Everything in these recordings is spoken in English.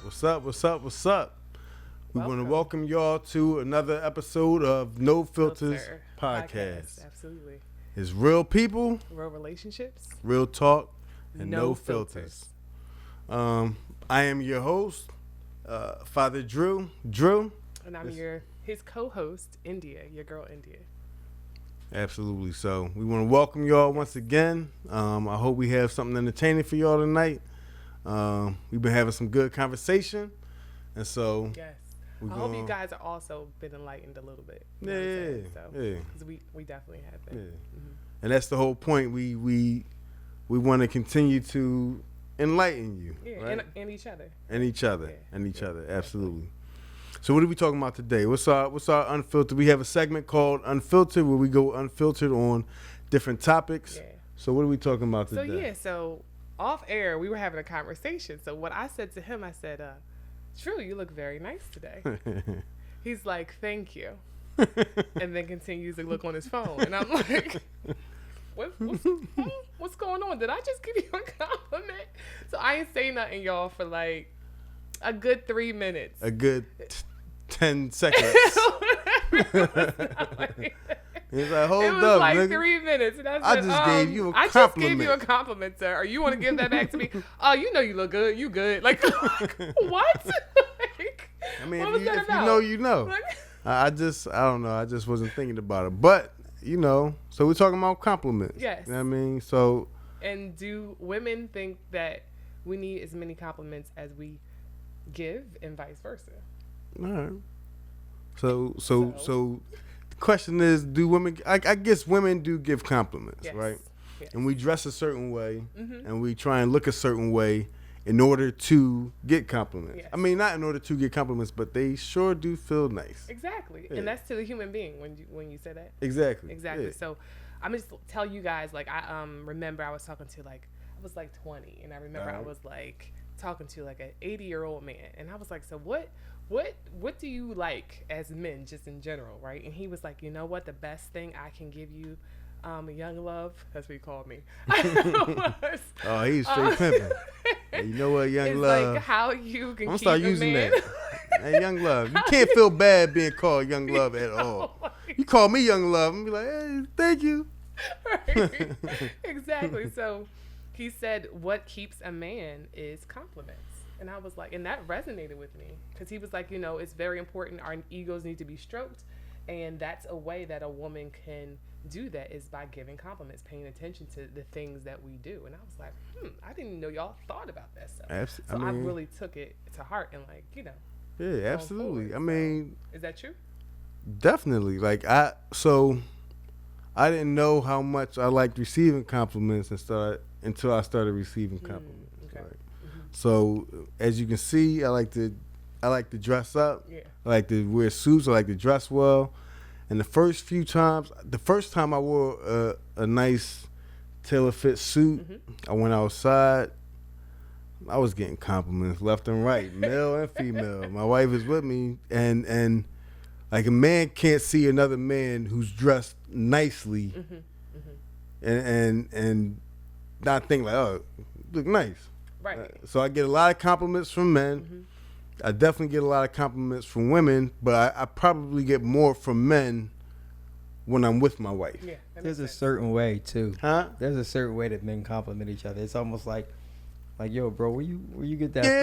What's up? We want to welcome y'all to another episode of No Filters Podcast. Absolutely. It's real people, real relationships, real talk, and no no filters. I am your host, Father Drew. And I'm his co-host, India, your girl India. Absolutely. So we want to welcome y'all once again. I hope we have something entertaining for y'all tonight. We've been having some good conversation, and so yes, I hope you guys are also been enlightened a little bit. Yeah, because we definitely have been. Yeah. Mm-hmm. And that's the whole point. We want to continue to enlighten you, right? and each other, Absolutely. So what are we talking about today? What's our unfiltered? We have a segment called Unfiltered where we go unfiltered on different topics. Yeah. So what are we talking about today? So off air we were having a conversation. So what I said to him, I said, "True, you look very nice today." He's like, "Thank you," and then continues to look on his phone, and I'm like, What's going on? Did I just give you a compliment? So I ain't say nothing, y'all, for like a good 3 minutes. A good 10 seconds. He's like, hold up, it was like nigga. 3 minutes. And I just gave you a compliment. I just gave you a compliment, sir. Are you want to give that back to me? Oh, you know you look good. You good. Like, what? Like, I mean, what was that if about? you know, you know. I don't know. I just wasn't thinking about it. But, you know, so we're talking about compliments. Yes. You know what I mean? So. And do women think that we need as many compliments as we give and vice versa? All right. So the question is, do women, I guess women do give compliments, yes. Right? Yes. And we dress a certain way, mm-hmm. and we try and look a certain way in order to get compliments. Yes. I mean, not in order to get compliments, but they sure do feel nice. Exactly. Yeah. And that's to the human being when you say that. Exactly. Yeah. So I'm just tell you guys, like, I remember I was talking to, like, I was like 20, and I remember I was like talking to like an 80-year-old man, and I was like, so what do you like as men, just in general, right? And he was like, you know what, the best thing I can give you, young love, that's what he called me. Oh, he's straight pimping. Hey, you know what, young it's love? Like how you can I'm keep start a using man. that. Hey, young love, you can't feel bad being called young love at all. You call me young love, and be like, hey, thank you. Right. Exactly. So he said, what keeps a man is compliments. And I was like, and that resonated with me, because he was like, you know, it's very important. Our egos need to be stroked. And that's a way that a woman can do that, is by giving compliments, paying attention to the things that we do. And I was like, I didn't know y'all thought about that stuff. So I really took it to heart and, like, you know. Yeah, absolutely. I mean. Is that true? Definitely. Like, I didn't know how much I liked receiving compliments until I started receiving compliments. Okay. Right? Mm-hmm. So as you can see, I like to dress up. Yeah. I like to wear suits. I like to dress well. And the first time I wore a nice tailor fit suit, mm-hmm. I went outside. I was getting compliments left and right, male and female. My wife is with me, and like, a man can't see another man who's dressed nicely, mm-hmm. Mm-hmm. and not think like, oh, look nice. Right. So I get a lot of compliments from men. Mm-hmm. I definitely get a lot of compliments from women, but I probably get more from men when I'm with my wife. Yeah, there's a certain way too. Huh? There's a certain way that men compliment each other. It's almost like, yo, bro, where you get that from?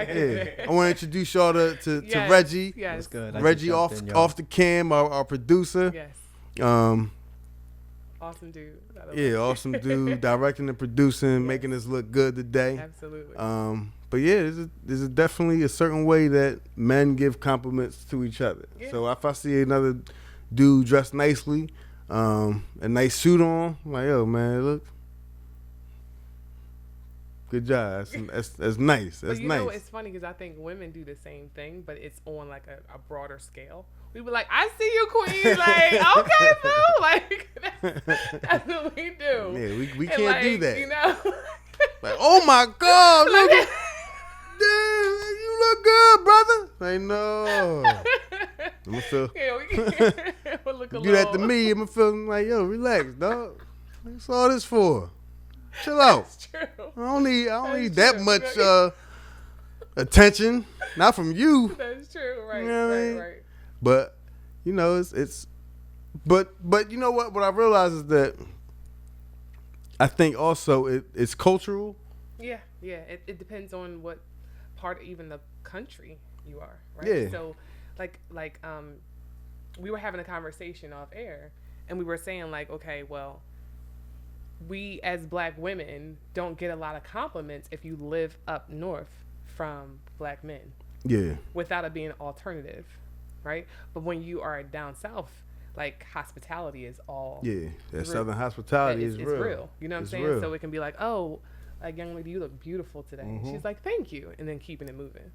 Yeah. I want to introduce y'all to Reggie. Yes. That's good. Reggie off the cam, our producer. Yes. Awesome dude. Awesome dude, directing and producing, making us look good today. Absolutely. But yeah, there's definitely a certain way that men give compliments to each other. Yeah. So if I see another dude dressed nicely, a nice suit on, I'm like, yo, man, look. Good job. That's nice. That's but you nice. know, it's funny because I think women do the same thing, but it's on like a broader scale. We were like, I see you, queen. Like, okay, boo. Like, that's what we do. Yeah, we can't, like, do that. You know? Like, oh my God, look at, damn, you look good, brother. Like, no. I'm gonna feel. We'll look a do that to me. I'm gonna feel like, yo, relax, dog. What's all this for? Chill out. That's true. I don't need That's that true. much attention. Not from you. That's true. Right. You know what I mean? Right. But you know, but you know what? What I realize is that I think also it's cultural. Yeah. It depends on what part, even the country you are. Right. Yeah. So, like we were having a conversation off air, and we were saying like, okay, well, we as Black women don't get a lot of compliments if you live up north from Black men. Yeah. Without it being alternative, right? But when you are down south, like hospitality is all. Yeah. That real. Southern hospitality It's is real. real. You know what I'm saying? Real. So it can be like, oh, like, young lady, you look beautiful today. Mm-hmm. She's like, thank you, and then keeping it moving.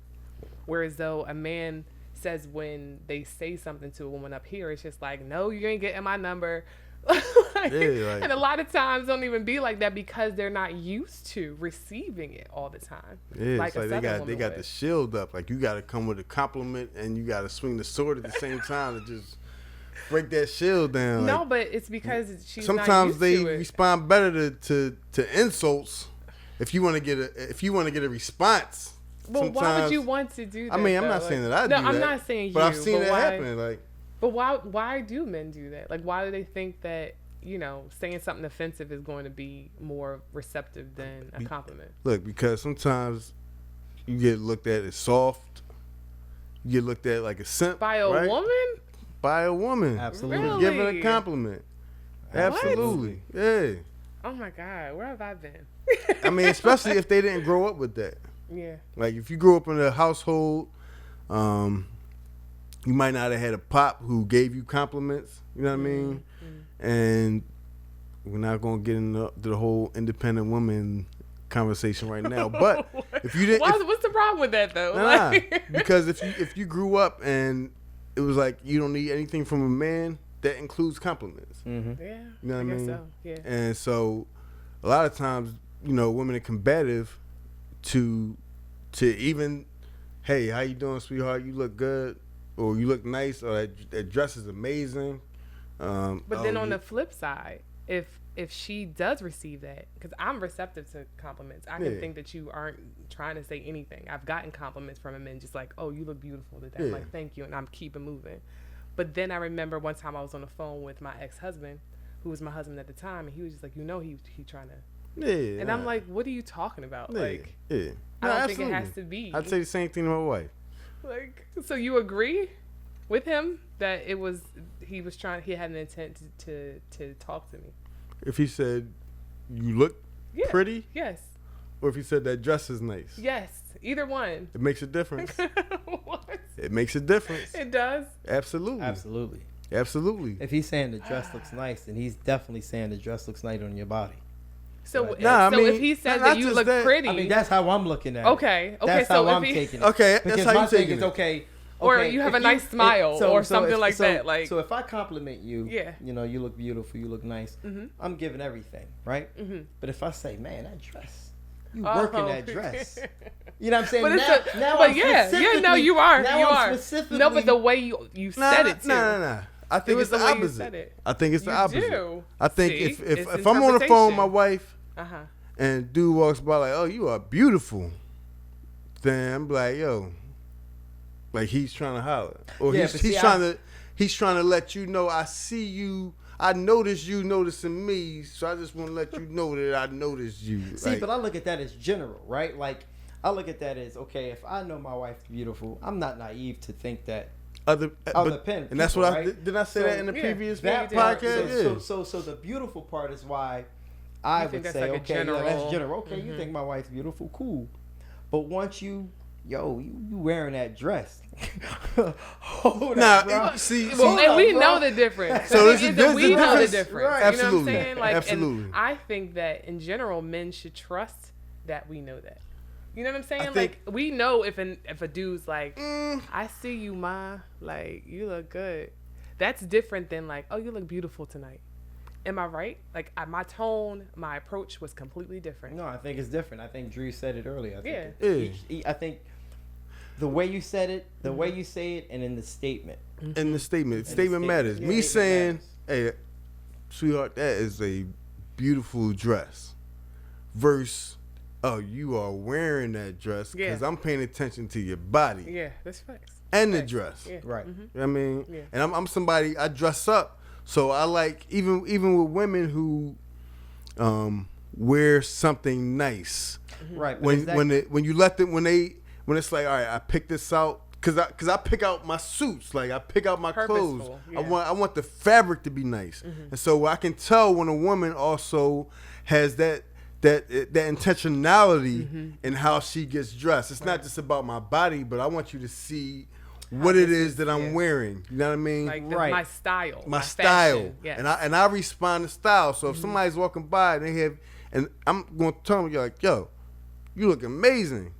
Whereas though a man says when they say something to a woman up here, it's just like, no, you ain't getting my number. And a lot of times don't even be like that because they're not used to receiving it all the time. Yeah, like it's like they got the shield up. Like you got to come with a compliment and you got to swing the sword at the same time to just break that shield down. No, like, but it's because she's sometimes not used they to it. respond better to insults if you want to get a response. Well, why would you want to do that? I mean, I'm though? not saying that I do no, that. I'm not saying you. But I've seen it why, happen. Like, but why do men do that? Like, why do they think that, you know, saying something offensive is going to be more receptive than a compliment? Look, because sometimes you get looked at as soft. You get looked at like a simp. By a right? woman? By a woman. Absolutely. Really? Give it a compliment. Absolutely. Yeah. Oh my God, where have I been? I mean, especially if they didn't grow up with that. Yeah. Like if you grew up in a household, you might not have had a pop who gave you compliments. You know what I mean? Mm-hmm. And we're not gonna get into the whole independent woman conversation right now. But if you didn't, what's the problem with that though? nah, because if you grew up and it was like you don't need anything from a man, that includes compliments. Mm-hmm. Yeah. You know what I mean? So. Yeah. And so, a lot of times, you know, women are combative to even, hey, how you doing, sweetheart? You look good, or you look nice, or that dress is amazing. But then on the flip side, if she does receive that, because I'm receptive to compliments, I can think that you aren't trying to say anything. I've gotten compliments from a man just like, oh, you look beautiful today. I'm like, thank you, and I'm keeping moving. But then I remember one time I was on the phone with my ex-husband, who was my husband at the time, and he was just like, you know, he trying to. Yeah. And I'm like, what are you talking about? Yeah, like, yeah. I don't absolutely. think it has to be. I'd say the same thing to my wife. Like, so you agree with him that he had an intent to talk to me? If he said, you look pretty, Yes. or if he said that dress is nice. Yes. Either one. It makes a difference. What? It makes a difference. It does? Absolutely. Absolutely. Absolutely. If he's saying the dress looks nice, then he's definitely saying the dress looks nice on your body. So, if he says not that you just look that. pretty. I mean, that's how I'm looking at it. Okay. That's So how if I'm he, taking it. Okay, Because that's how my you thing taking is, it. okay, or you have a nice smile or something like that. Like, so if I compliment you, Yeah. you know, you look beautiful, you look nice. Mhm. I'm giving everything, right? Mhm. But if I say, man, that dress, you Oh. working that dress. You know what I'm saying? But Now you are. Now you I'm are. specifically- No, but the way you said it too. Nah. I think it's the way you opposite. said it. I think it's the You opposite. do. I think See? It's if I'm on the phone with my wife Uh-huh. and dude walks by like, oh, you are beautiful, then I'm like, yo, like he's trying to holler, or Yeah, he's trying to let you know I see you. I notice you noticing me, so I just want to let you know that I noticed you. See, like, but I look at that as general, right? Like, I look at that as, okay, if I know my wife's beautiful, I'm not naive to think that other pen and that's people, what right? did I say So, that in the yeah, previous that podcast? part, so the beautiful part is why I You think would that's say, like a okay, general- that's general. Okay, you think my wife's beautiful, cool. But once you wearing that dress. Hold up, bro. Well, and we know the difference. So The this thing is- is that there's we a know the difference. difference. Right. You know Absolutely. what I'm saying? Like, Absolutely. And I think that in general, men should trust that we know that. You know what I'm saying? I think- Like, we know if a dude's like, I see you, ma. Like, you look good. That's different than like, oh, you look beautiful tonight. Am I right? Like, my tone, my approach was completely different. No, I think it's different. I think Drew said it earlier. I think Yeah. I think the way you said it, the way you say it, and in the statement. in the statement statement matters. yeah, Me statement saying, hey, sweetheart, that is a beautiful dress. versus, oh, you are wearing that dress because I'm paying attention to your body. Yeah, that's facts. And the dress. Yeah. Right. You know what I mean? Yeah. And I'm somebody, I dress up. So I like, even with women who wear something nice. Right. When you let them, when it's like, all right, I pick this out. Cause I pick out my suits, like I pick out my clothes. Yeah. I want the fabric to be nice, and so I can tell when a woman also has that intentionality in how she gets dressed. It's not just about my body, but I want you to see what it is that I'm wearing. You know what I mean? Like my style, my style. Fashion. Yes. And I respond to style. So if somebody's walking by and I'm going to tell them, you're like, yo, you look amazing.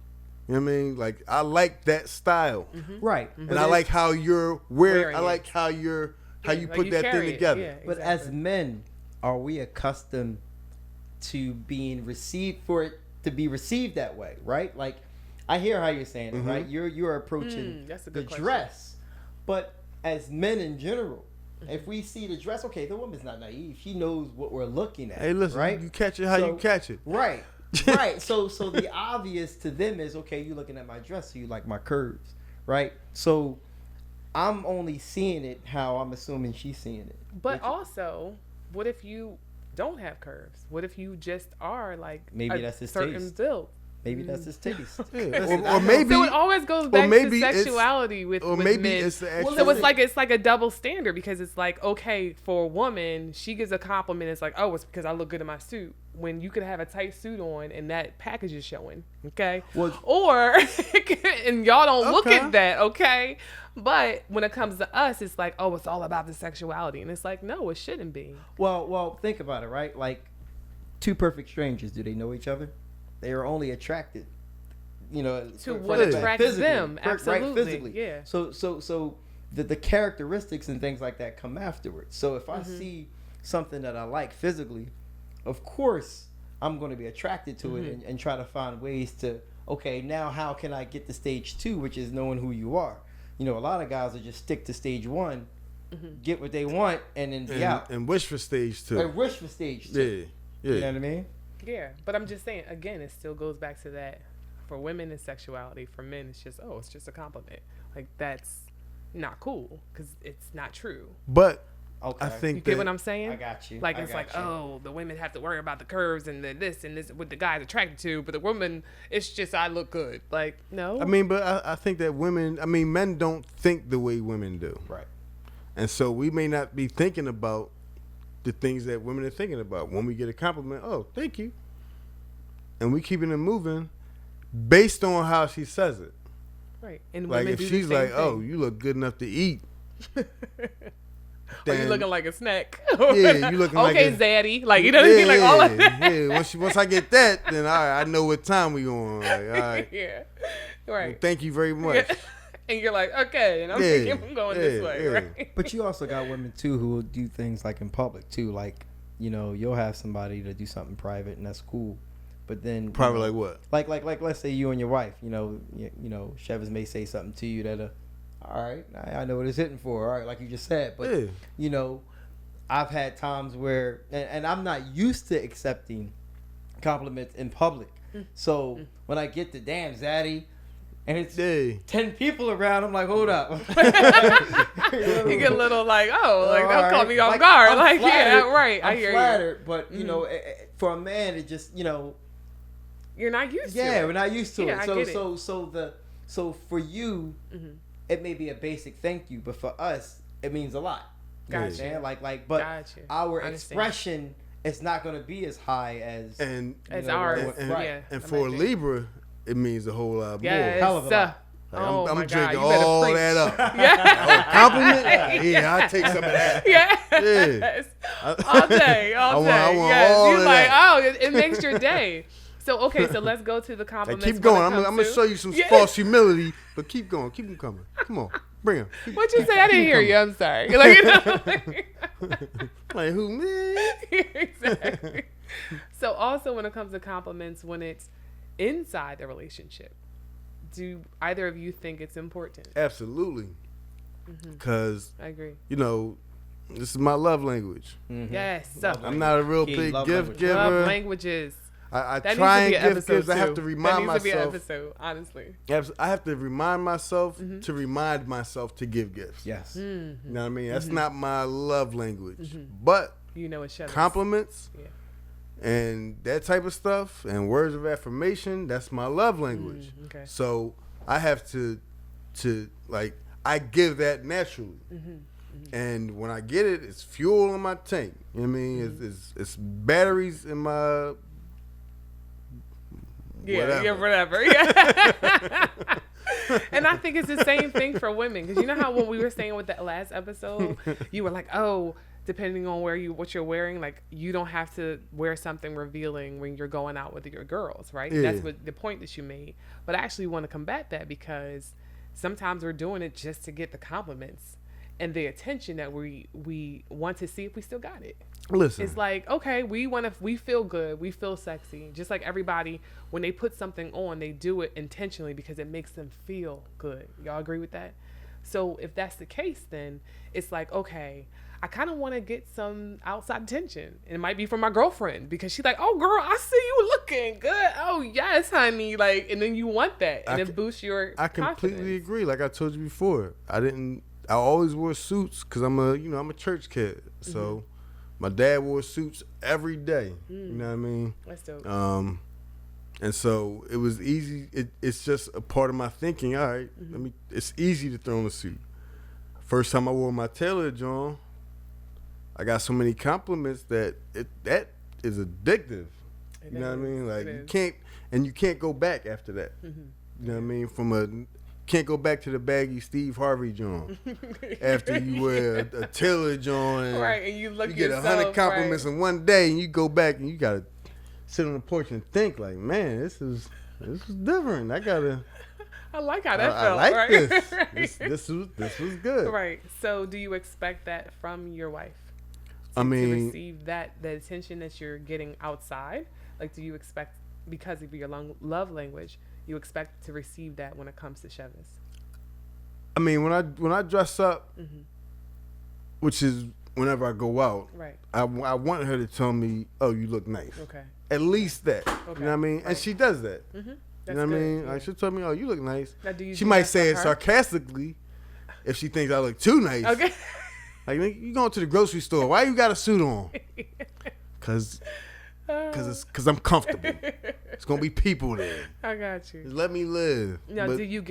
You know what I mean? Like, I like that style. Right. And I like how you're wearing. I like how you put that thing together. Yeah, exactly. But as men, are we accustomed to being received for it to be received that way, right? Like, I hear how you're saying it, right? You're approaching the dress. But as men in general, if we see the dress, okay, the woman's not naive. She knows what we're looking at. Hey, listen, right? You catch it how you catch it. Right. Right. So the obvious to them is, okay, you looking at my dress, so you like my curves, right? So I'm only seeing it how I'm assuming she's seeing it. But also, what if you don't have curves? What if you just are like maybe that's his certain taste. build? Maybe that's his taste. Listen, or maybe so it always goes back to sexuality with men. It's the actual, so it's like a double standard, because it's like, okay, for a woman, she gives a compliment. It's like, oh, it's because I look good in my suit. When you could have a tight suit on and that package is showing, okay? Well, or and y'all don't look at that, okay? But when it comes to us, it's like, oh, it's all about the sexuality, and it's like, no, it shouldn't be. Well, think about it, right? Like, two perfect strangers, do they know each other? They are only attracted, to what attracts them. Absolutely, right, physically. Yeah. So the characteristics and things like that come afterwards. So if I see something that I like physically, of course I'm going to be attracted to it and try to find ways to, okay, now how can I get to stage 2, which is knowing who you are. A lot of guys will just stick to stage 1, get what they want, and then be out. And wish for stage 2. And wish for stage 2. Yeah. You know what I mean? Yeah, but I'm just saying, again, it still goes back to that. For women, it's sexuality. For men, it's just, it's just a compliment. Like, that's not cool, because it's not true. But okay. I think you get what I'm saying? I got you. Like, it's like, the women have to worry about the curves and the this and this, what the guy's attracted to, but the woman, it's just, I look good. Like, no. I mean, but I think that men don't think the way women do. Right. And so we may not be thinking about the things that women are thinking about. When we get a compliment, oh, thank you. And we keeping it moving based on how she says it. Right. And like, women if do she's the same like, thing. oh, you look good enough to eat. Or you looking like a snack. Yeah, you looking like okay, zaddy. Like, you know what I mean? Like, all of that. Yeah, once I get that, then all right, I know what time we on. Like, all right. Yeah. Right. Well, thank you very much. Yeah. And you're like, okay, and I'm thinking I'm going this way, right? But you also got women, too, who will do things, like, in public, too. Like, you'll have somebody to do something private, and that's cool. But then... Probably like what? Like let's say you and your wife, Chevys may say something to you that, all right, I know what it's hitting for, all right, like you just said. But, I've had times where... And I'm not used to accepting compliments in public. So, when I get the damn zaddy... And it's 10 people around. I'm like, hold up. You get a little like, don't call me off guard. I'm like, flattered. yeah, right. I hear flattered, you. But, for a man, it just, you're not used to it. Yeah, we're not used to it. I get it. So for you, it may be a basic thank you, but for us, it means a lot. Gotcha. But our expression is not going to be as high as ours. And for a Libra, it means a whole lot more. Hell of a lot. Like, I'm drinking God, all that up. Yeah. Compliment? Yeah, I'll take some of that. Yes. All day. I want yes. all You're of like, that. it makes your day. So, okay, so let's go to the compliments. Keep going. I'm going to show you some false humility, but keep going. Keep them coming. Come on. Bring them. What'd you say? I didn't hear you. I'm sorry. Like, like who, man? Exactly. So, also when it comes to compliments, when it's inside the relationship, do either of you think it's important? Absolutely. Because I agree. This is my love language. Yes. I'm not a real big gift giver. Love languages. I try and give gifts. I have to remind myself. That needs to be an episode, honestly. I have to remind myself to remind myself to give gifts. Yes. You know what I mean? That's not my love language. But it's compliments and that type of stuff and words of affirmation, that's my love language. Okay. So I have to like, I give that naturally. And when I get it, it's fuel in my tank. You know what I mean? It's batteries in my whatever. Yeah. And I think it's the same thing for women, because you know how when we were saying with that last episode, you were like, oh, depending on what you're wearing, like you don't have to wear something revealing when you're going out with your girls, right? Yeah. That's what the point that you made. But I actually want to combat that, because sometimes we're doing it just to get the compliments and the attention that we want to see if we still got it. Listen, it's like, okay, we feel good, we feel sexy, just like everybody, when they put something on, they do it intentionally because it makes them feel good. Y'all agree with that? So if that's the case, then it's like, okay, I kind of want to get some outside attention. And it might be from my girlfriend, because she's like, oh girl, I see you looking good. Oh yes, honey. Like, and then you want that, and it boosts your confidence. Completely agree. Like I told you before, I always wore suits because I'm a church kid. So my dad wore suits every day. You know what I mean? That's dope. And so it was easy. It's just a part of my thinking. All right, it's easy to throw on a suit. First time I wore my tailored on, I got so many compliments that is addictive. You know what I mean? Like you can't go back after that. You know what I mean? Can't go back to the baggy Steve Harvey joint after you wear a tailored joint. Right, and you get 100 compliments in one day, and you go back and you gotta sit on the porch and think like, man, this is different. I like how that felt. I like right? this. Right. This was good. Right. So, do you expect that from your wife? To receive the attention that you're getting outside? Like, do you expect, because of your love language, you expect to receive that when it comes to Chevis? I mean, when I dress up, which is whenever I go out, right? I want her to tell me, "Oh, you look nice." Okay. At least that. Okay. You know what I mean? Right. And she does that. That's you know what I mean? Yeah. Like, she'll tell me, "Oh, you look nice." Now, do you she might say it sarcastically if she thinks I look too nice. Okay. Like, you going to the grocery store? Why you got a suit on? Cause I'm comfortable. It's gonna be people there. I got you. Just let me live. Now, do you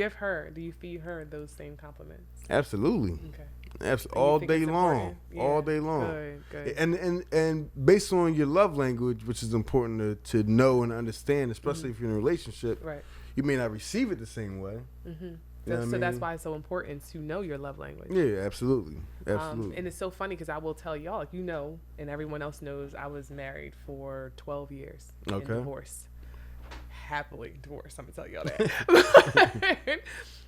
feed her those same compliments? Absolutely. Okay. All day long. Yeah. All day long. Good. And based on your love language, which is important to know and understand, especially if you're in a relationship, right? You may not receive it the same way. So that's why it's so important to know your love language. Yeah, absolutely. And it's so funny because I will tell y'all, like, and everyone else knows, I was married for 12 years. Okay. And divorced. Happily divorced. I'm gonna tell y'all that.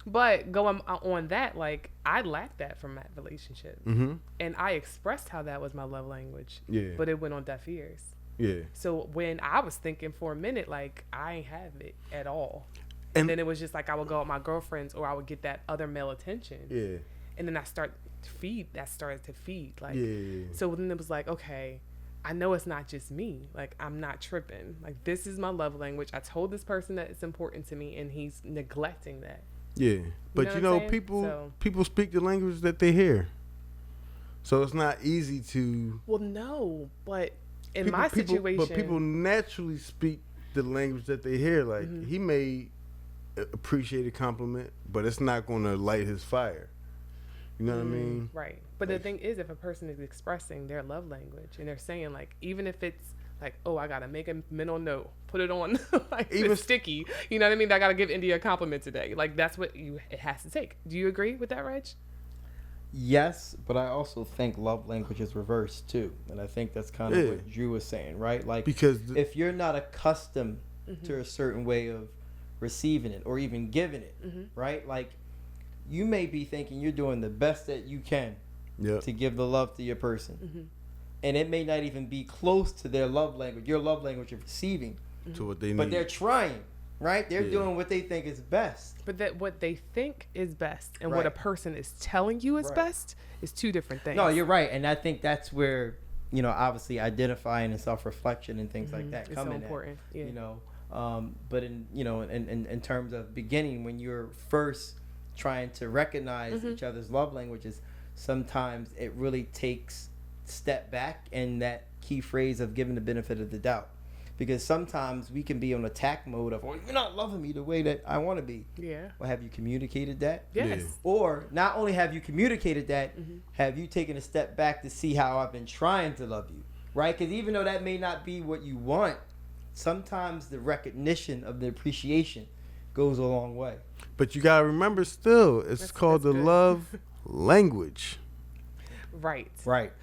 But going on that, like, I lacked that from that relationship, and I expressed how that was my love language. Yeah. But it went on deaf ears. Yeah. So when I was thinking for a minute, like, I ain't have it at all. And then it was just like I would go with my girlfriends, or I would get that other male attention. Yeah. And then I started to feed. Like, so then it was like, okay, I know it's not just me. Like, I'm not tripping. Like, this is my love language. I told this person that it's important to me, and he's neglecting that. Yeah. But people speak the language that they hear. So it's not easy to. Well, no, but in my situation, but people naturally speak the language that they hear. Like, he may appreciate a compliment, but it's not going to light his fire. You know what I mean? Right. But the thing is, if a person is expressing their love language and they're saying, like, even if it's like, oh, I got to make a mental note, put it on, like, even sticky, you know what I mean? I got to give India a compliment today. Like, that's what it has to take. Do you agree with that, Reg? Yes, but I also think love language is reversed too. And I think that's kind of what Drew was saying, right? Like, because if you're not accustomed to a certain way of receiving it or even giving it, right? Like, you may be thinking you're doing the best that you can to give the love to your person, and it may not even be close to their love language, your love language of receiving, to what they need. But they're trying, right? They're doing what they think is best. But that what they think is best and what a person is telling you is best is two different things. No, you're right, and I think that's where obviously identifying and self-reflection and things like that it's come so in important. that, but in terms of beginning, when you're first trying to recognize each other's love languages, sometimes it really takes step back and that key phrase of giving the benefit of the doubt. Because sometimes we can be on attack mode of, you're not loving me the way that I want to be. Yeah. Well, have you communicated that? Yes. Yeah. Or not only have you communicated that, have you taken a step back to see how I've been trying to love you? Right? Because even though that may not be what you want, sometimes the recognition of the appreciation goes a long way. But you got to remember still, it's called the love language. Right.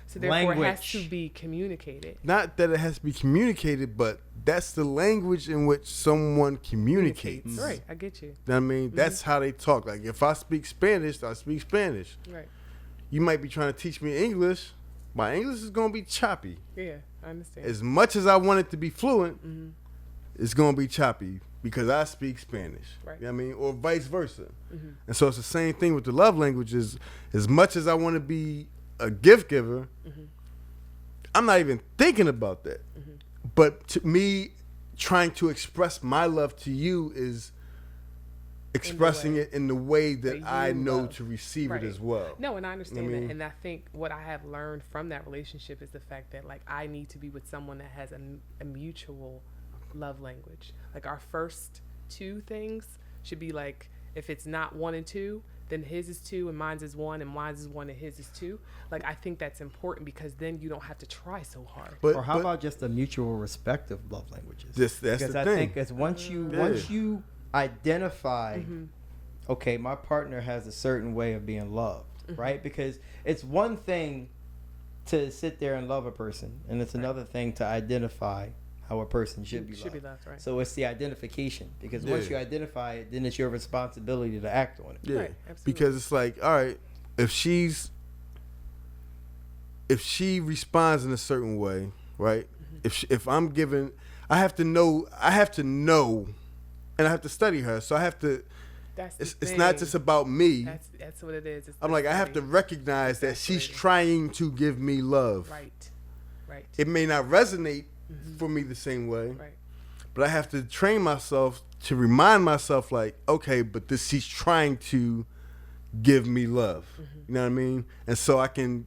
So therefore, it has to be communicated. Not that it has to be communicated, but that's the language in which someone communicates. Right. I get you. I mean, that's how they talk. Like, if I speak Spanish, I speak Spanish. Right. You might be trying to teach me English. My English is going to be choppy. Yeah, I understand. As much as I want it to be fluent, it's going to be choppy because I speak Spanish. Right. You know what I mean? Or vice versa. And so it's the same thing with the love languages. As much as I want to be a gift giver, I'm not even thinking about that. But to me, trying to express my love to you is expressing it in the way that I know to receive it as well. No, and I understand that. And I think what I have learned from that relationship is the fact that, like, I need to be with someone that has a mutual love language. Like, our first two things should be like, if it's not 1 and 2, then his is 2 and mine's is 1 and mine's is 1 and his is 2. Like, I think that's important because then you don't have to try so hard. Or how about just a mutual respect of love languages? That's because the I thing. think as once you identify, okay, my partner has a certain way of being loved, right? Because it's one thing to sit there and love a person, and it's another thing to identify how a person should be loved. Right. So it's the identification, because once you identify it, then it's your responsibility to act on it. Yeah, right, absolutely. Because it's like, all right, if she responds in a certain way, right? If I'm giving, I have to know, and I have to study her. So I have to. It's not just about me. That's what it is. I'm like, I have to recognize that she's trying to give me love. Right. It may not resonate for me the same way. Right. But I have to train myself to remind myself, like, okay, but she's trying to give me love. You know what I mean? And so I can.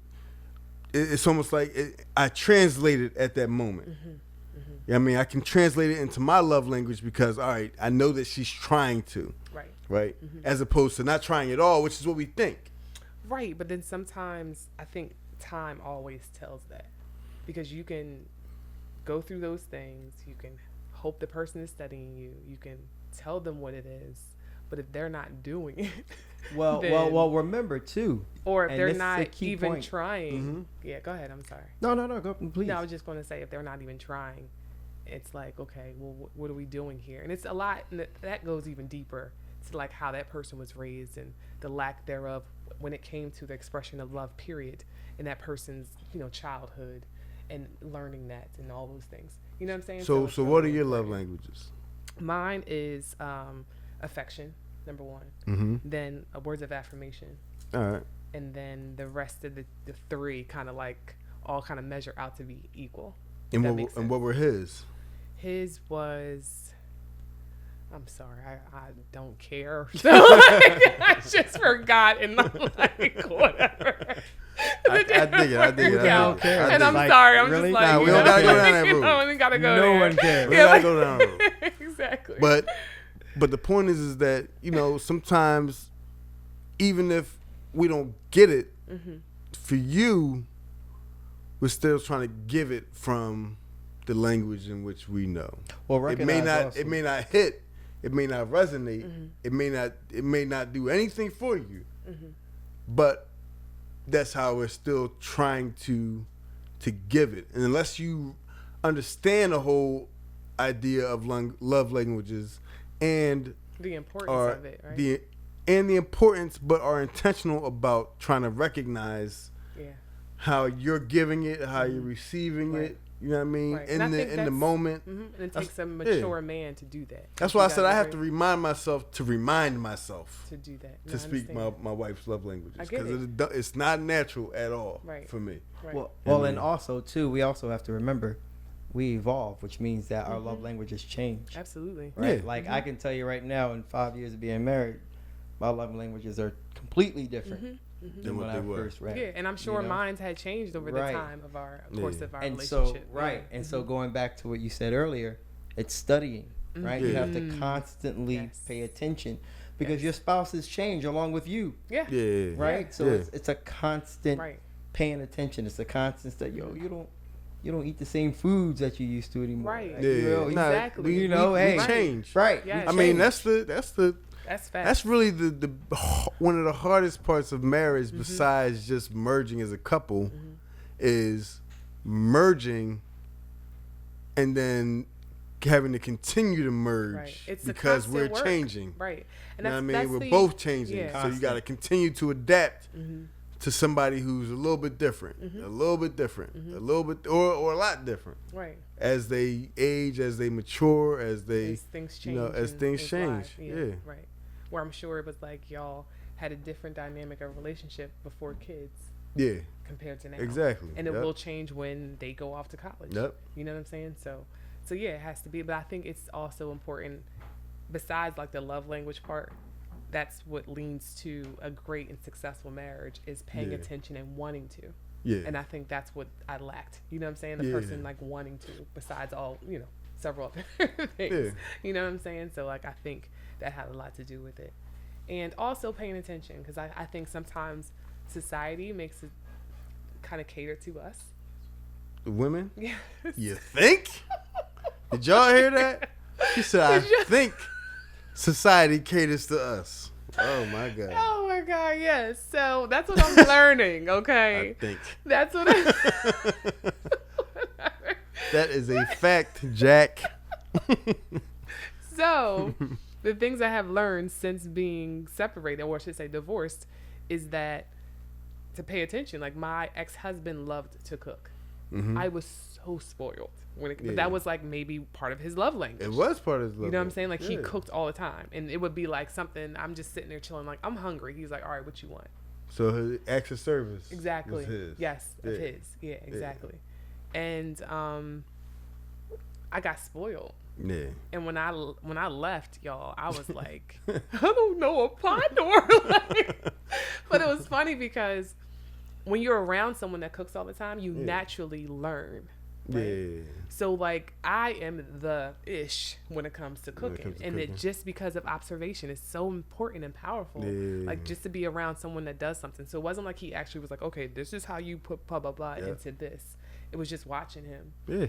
It's almost like I translate it at that moment. You know what I mean? I can translate it into my love language because, all right, I know that she's trying to. Right? As opposed to not trying at all, which is what we think. Right, but then sometimes I think time always tells that. Because you can go through those things, you can hope the person is studying you, you can tell them what it is, but if they're not doing it, well, remember too, or if they're not even trying. Yeah, go ahead. I'm sorry. No, go please. No, I was just going to say, if they're not even trying, it's like, okay, well, what are we doing here? And it's a lot, and that goes even deeper to like how that person was raised and the lack thereof when it came to the expression of love, period, in that person's childhood and learning that and all those things. You know what I'm saying? So what are your love languages? Mine is affection, number 1. Then words of affirmation. All right. And then the rest of the 3 kind of like all kind of measure out to be equal. And what were his? His was, I'm sorry, I don't care. So I just forgot, and I'm like, whatever. I dig it. And I'm sorry, I'm really? just like, nah, we don't gotta go down that road. We gotta go no there. one cares. We gotta go down that road. Exactly. But the point is that sometimes even if we don't get it, for you, we're still trying to give it from the language in which we know. Well, it may not hit, it may not resonate, it may not do anything for you, but that's how we're still trying to give it. And unless you understand the whole idea of love languages and the importance of it, right? The importance, but are intentional about trying to recognize how you're giving it, how you're receiving it. You know what I mean? Right. In the moment. And it takes a mature man to do that. That's why I said I have to remind myself to to do that. To speak my wife's love languages. I get Because it's not natural at all for me. Right. Well, and also too, we also have to remember, we evolve, which means that our love languages change. Absolutely. Right. Yeah. Like I can tell you right now, in 5 years of being married, my love languages are completely different than when I first read. Yeah, and I'm sure mine had changed over the time of our course of our relationship. And so going back to what you said earlier, it's studying. Right. You have to constantly pay attention. Because your spouses change along with you. Yeah. Right? So it's a constant paying attention. It's a constant that you don't eat the same foods that you used to anymore. Right. Like, exactly. We change. Right. Yeah, I mean, that's really the one of the hardest parts of marriage besides just merging as a couple is merging and then having to continue to merge because we're changing. Right. And that's, we're both changing. So you got to continue to adapt to somebody who's a little bit different, a little bit different, a little bit, or a lot different. Right. As they age, as they mature, as things change. As things change. Yeah. Right. Where I'm sure it was like y'all had a different dynamic of relationship before kids. Yeah. Compared to now. Exactly. And it will change when they go off to college. Yep. You know what I'm saying? So yeah, it has to be. But I think it's also important, besides like the love language part, that's what leads to a great and successful marriage is paying attention and wanting to. Yeah. And I think that's what I lacked. You know what I'm saying? The person like wanting to, besides all, several other things. Yeah. You know what I'm saying? So like I think that had a lot to do with it. And also paying attention, because I think sometimes society makes it kind of cater to us. The women? Yeah. You think? Did y'all hear that? She said, I think society caters to us. Oh, my God. Oh, my God, yes. So that's what I'm learning, okay? I think. That's what That is a fact, Jack. So the things I have learned since being separated, or I should say divorced, is that to pay attention. Like my ex-husband loved to cook. I was so spoiled but that was like maybe part of his love language. It was part of his love. You know what I'm saying? Like he cooked all the time, and it would be like something. I'm just sitting there chilling, like I'm hungry. He's like, "All right, what you want?" So his acts of service. Exactly. Was his. Yes, of his. Yeah, exactly. And I got spoiled. Yeah. And when I left, y'all, I was like, I don't know a pot door. But it was funny because when you're around someone that cooks all the time, you naturally learn. Right? Yeah. So like I am the ish when it comes to cooking, it just because of observation is so important and powerful. Like just to be around someone that does something. So it wasn't like he actually was like, okay, this is how you put blah blah blah into this. It was just watching him. Yeah.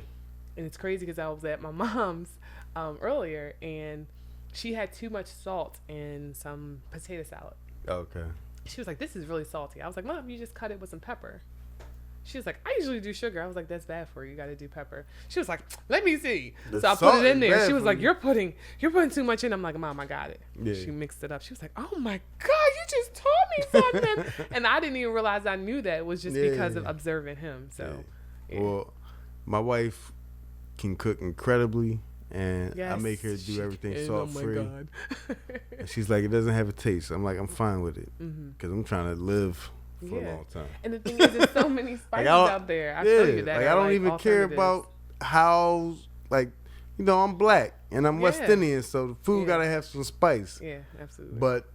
And it's crazy because I was at my mom's earlier, and she had too much salt in some potato salad. Okay. She was like, "This is really salty." I was like, "Mom, you just cut it with some pepper." She was like, "I usually do sugar." I was like, "That's bad for you. You got to do pepper." She was like, "Let me see." So I put it in there. She was like, "You're putting too much in." I'm like, "Mom, I got it." Yeah. She mixed it up. She was like, "Oh my God, you just taught me something," and I didn't even realize I knew that. It was just because of observing him. So, well, my wife can cook incredibly, and I make her do everything salt free. Oh my God. And she's like, it doesn't have a taste. I'm like, I'm fine with it because I'm trying to live for a long time. And the thing is, there's so many spices out there. I feel you that. Like I don't even care about how, like, I'm black and I'm West Indian, so the food gotta have some spice. Yeah, absolutely. But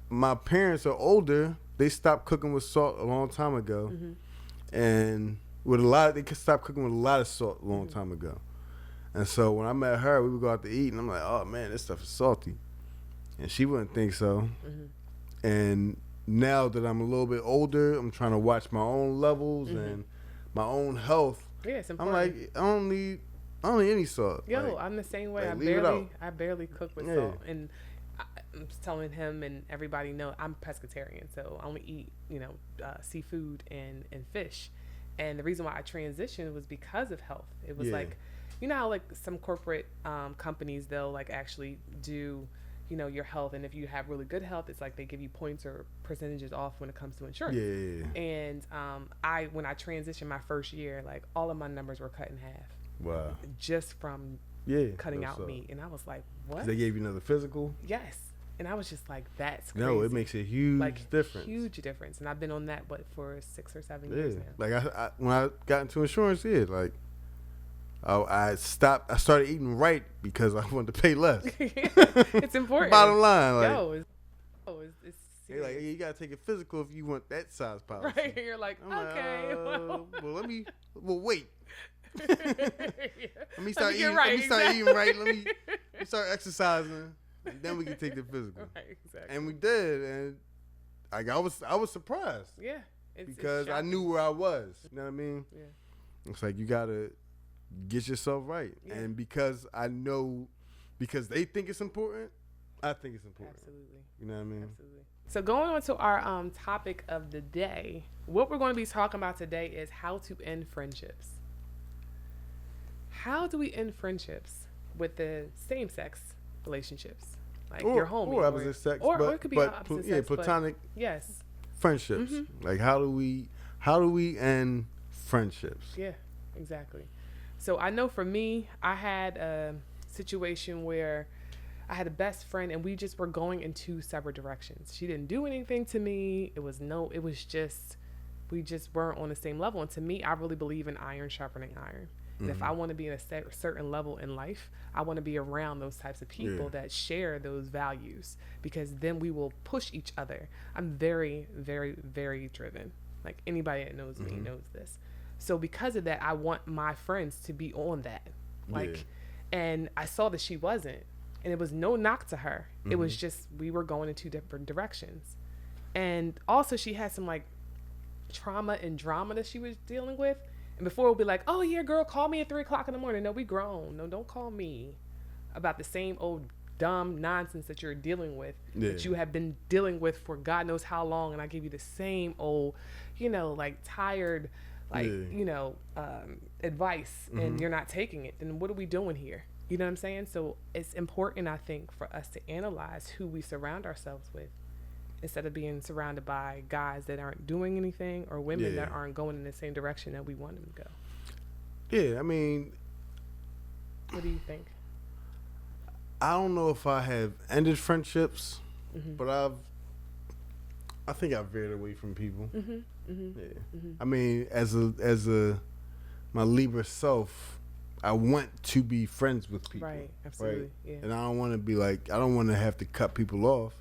my parents are older. They stopped cooking with salt a long time ago, and they could stop cooking with a lot of salt a long time ago. And so when I met her, we would go out to eat, and I'm like, oh, man, this stuff is salty. And she wouldn't think so. And now that I'm a little bit older, I'm trying to watch my own levels and my own health. Yeah, it's I'm important. like, I don't need any salt. Yo, like, I'm the same way. like, I barely cook with salt. And I'm telling him and everybody know I'm pescatarian, so I only eat, seafood and fish. And the reason why I transitioned was because of health. It was like, you know how like some corporate companies, they'll like actually do, your health. And if you have really good health, it's like they give you points or percentages off when it comes to insurance. Yeah. And when I transitioned my first year, like all of my numbers were cut in half. Wow. Just from cutting out meat. And I was like, what? They gave you another physical? Yes. And I was just like, that's crazy. No, it makes a huge difference. Huge difference. And I've been on that, for 6 or 7 years now. Like, I when I got into insurance, like, I started eating right because I wanted to pay less. It's important. Bottom line, like, it's serious. Like, you gotta take it physical if you want that size policy. Right, you're like, okay. Well, wait. Yeah. Let me start eating right. Let me start exercising, and then we can take the physical. Right, exactly. And we did, and like I was surprised. Yeah. Because I knew where I was. You know what I mean? Yeah. It's like you gotta get yourself right, and because they think it's important, I think it's important. Absolutely. You know what I mean? Absolutely. So going on to our topic of the day, what we're going to be talking about today is how to end friendships. How do we end friendships with the same-sex relationships, like your homie, or opposite sex, or it could be opposite sex, platonic. Yes. Friendships. Mm-hmm. Like how do we end friendships? Yeah, exactly. So I know for me, I had a situation where I had a best friend and we just were going in 2 separate directions. She didn't do anything to me. We just weren't on the same level. And to me, I really believe in iron sharpening iron. And if I want to be in a certain level in life, I want to be around those types of people that share those values, because then we will push each other. I'm very, very, very driven. Like anybody that knows me knows this. So because of that, I want my friends to be on that. And I saw that she wasn't. And it was no knock to her. It was just, we were going in 2 different directions. And also she had some like trauma and drama that she was dealing with. And before it would be like, oh yeah, girl, call me at 3:00 in the morning. No, we grown. No, don't call me about the same old dumb nonsense that you're dealing with, that you have been dealing with for God knows how long. And I give you the same old, like tired, advice, and you're not taking it. Then what are we doing here? You know what I'm saying? So it's important, I think, for us to analyze who we surround ourselves with, instead of being surrounded by guys that aren't doing anything or women that aren't going in the same direction that we want them to go. Yeah, I mean, what do you think? I don't know if I have ended friendships, but I think I've veered away from people. I mean, as my Libra self, I want to be friends with people. Right, absolutely. Right? Yeah. And I don't want to be like, I don't want to have to cut people off.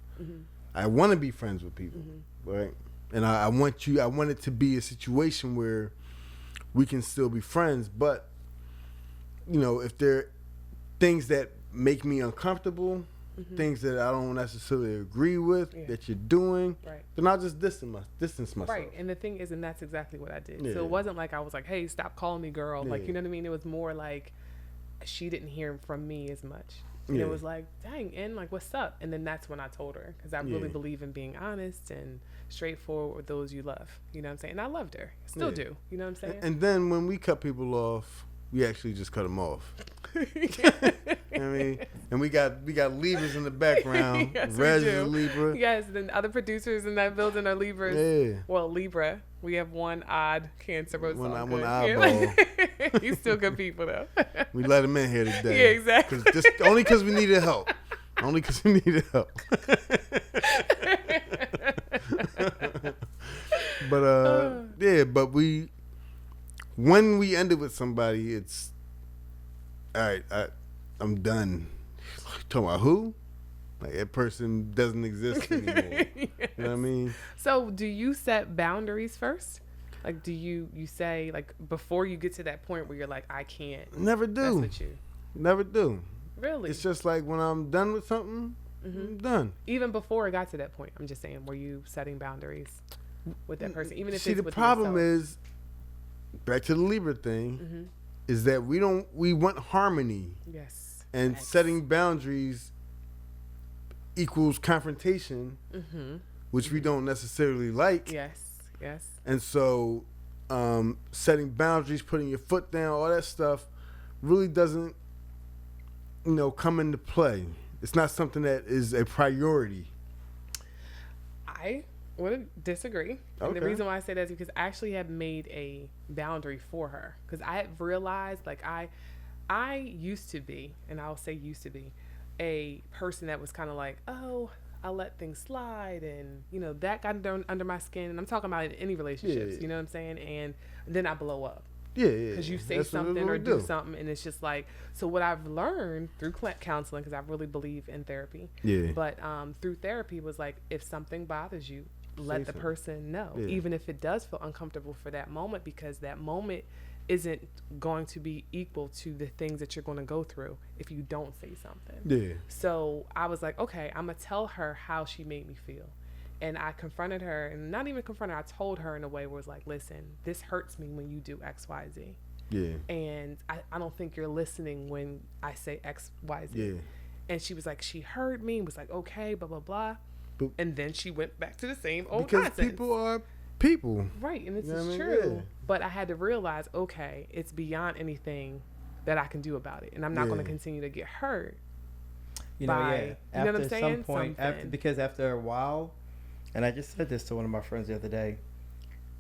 I want to be friends with people, right? And I want it to be a situation where we can still be friends, but if there are things that make me uncomfortable, things that I don't necessarily agree with that you're doing, then I'll just distance myself. Right, and the thing is, and that's exactly what I did. So it wasn't like I was like, hey, stop calling me girl. Like, you know what I mean? It was more like she didn't hear from me as much. And it was like, dang, and like, what's up? And then that's when I told her, because I really believe in being honest and straightforward with those you love. You know what I'm saying? And I loved her. Still do. You know what I'm saying? And then when we cut people off, we actually just cut them off. You know what I mean? And we got Libras in the background. Yes, Rez is Libra. Yes, then other producers in that building are Libras. Yeah. Well, Libra. We have one odd Cancer. One eyeball. He's still good people, though. We let him in here today. Yeah, exactly. Only because we needed help. But but when we ended with somebody, it's all right. I'm done. Talking about who? Like, that person doesn't exist anymore. Yes. You know what I mean? So do you set boundaries first? Like, do you say, like, before you get to that point where you're like, I can't? Never do. That's what you. Never do. Really? It's just like when I'm done with something, I'm done. Even before it got to that point, I'm just saying, were you setting boundaries with that person? Even if the problem is, back to the Libra thing, is that we want harmony. Yes. And setting boundaries equals confrontation, which we don't necessarily like. Yes. And so setting boundaries, putting your foot down, all that stuff really doesn't, come into play. It's not something that is a priority. I would disagree. And the reason why I say that is because I actually have made a boundary for her. Because I have realized, like, I used to be, and I'll say used to be, a person that was kind of like, oh, I let things slide, and you know that got under my skin. And I'm talking about in any relationships, you know what I'm saying? And then I blow up. Yeah. Because you say something or do something, and it's just like, so what I've learned through counseling, because I really believe in therapy. Yeah. But through therapy was like, if something bothers you, let the person know, even if it does feel uncomfortable for that moment, because that moment isn't going to be equal to the things that you're going to go through if you don't say something. Yeah. So I was like, okay, I'm going to tell her how she made me feel. And I confronted her, and not even confronted her, I told her in a way where it was like, listen, this hurts me when you do X, Y, Z. Yeah. And I don't think you're listening when I say X, Y, Z. Yeah. And she was like, she heard me, was like, okay, blah, blah, blah. And then she went back to the same old because nonsense. People are people. Right, and this you know is true. Yeah. But I had to realize, okay, it's beyond anything that I can do about it. And I'm not going to continue to get hurt. You know, by, yeah. You after know what I'm saying? Some point, after a while, and I just said this to one of my friends the other day,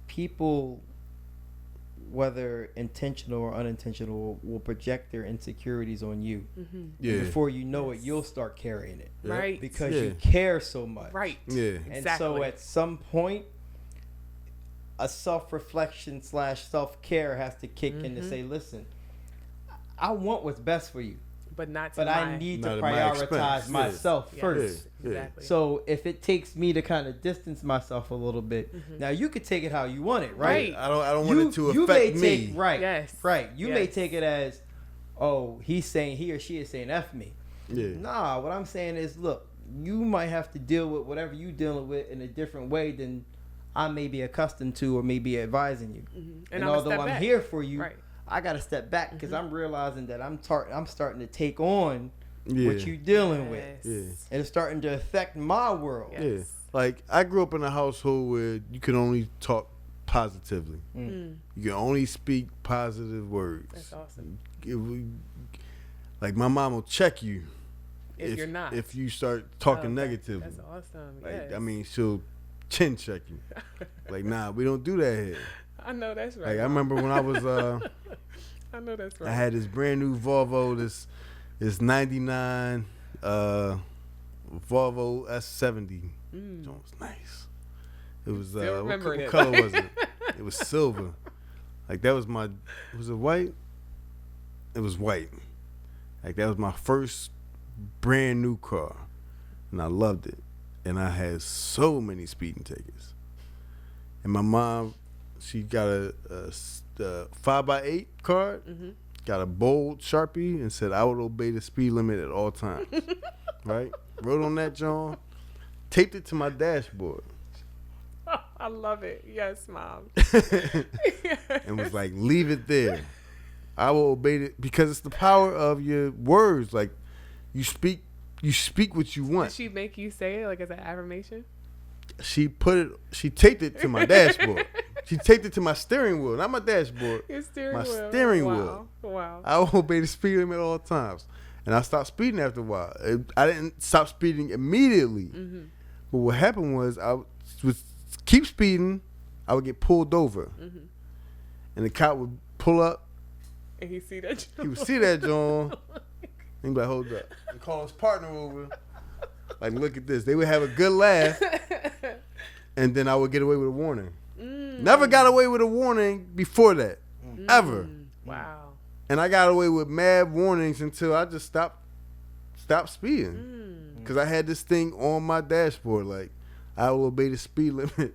people, whether intentional or unintentional, will project their insecurities on you. Mm-hmm. Yeah. And before you know it, you'll start carrying it. Right. Because you care so much. Right. Yeah. And exactly. so at some point, a self-reflection / self-care has to kick in to say, listen, I want what's best for you. But I need to prioritize myself first. Yeah. Exactly. So if it takes me to kind of distance myself a little bit, now you could take it how you want it, right? I don't want it to affect me. Right. Yes. Right. You may take it as, oh, he or she is saying F me. Yeah. Nah, what I'm saying is, look, you might have to deal with whatever you're dealing with in a different way than I may be accustomed to or may be advising you. Mm-hmm. And although I'm here for you, right. I got to step back because I'm realizing that I'm starting to take on what you're dealing with. Yeah. And it's starting to affect my world. Yes. Yeah. Like, I grew up in a household where you could only talk positively. You can only speak positive words. That's awesome. Like, my mom will check you if you're not. If you start talking negatively. That's awesome. Like, yes. I mean, she'll chin check you. Like, nah, we don't do that here. I know that's right. Like, I remember when I was I know that's right. I had this brand new Volvo, this 99 Volvo S70. It was nice. It was what color was it? It was silver. Like, that was was it white? It was white. Like, that was my first brand new car. And I loved it. And I had so many speeding tickets. And my mom, she got a 5x8 card, got a bold Sharpie, and said, I would obey the speed limit at all times. Right? Wrote on that, John, taped it to my dashboard. Oh, I love it. Yes, Mom. And was like, leave it there. I will obey it, because it's the power of your words. Like, you speak what you want. Did she make you say it like as an affirmation? She taped it to my dashboard. She taped it to my steering wheel, not my dashboard. Your steering my wheel. Steering wheel. Wow. I will obey the speed limit at all times. And I stopped speeding after a while. I didn't stop speeding immediately. But what happened was, I would keep speeding, I would get pulled over. And the cop would pull up. And he see that John. He would see that John. He'd be like, hold up. And call his partner over. Like, look at this. They would have a good laugh. And then I would get away with a warning. Never got away with a warning before that. Ever. Wow. And I got away with mad warnings until I just stopped speeding. Because I had this thing on my dashboard. Like, I will obey the speed limit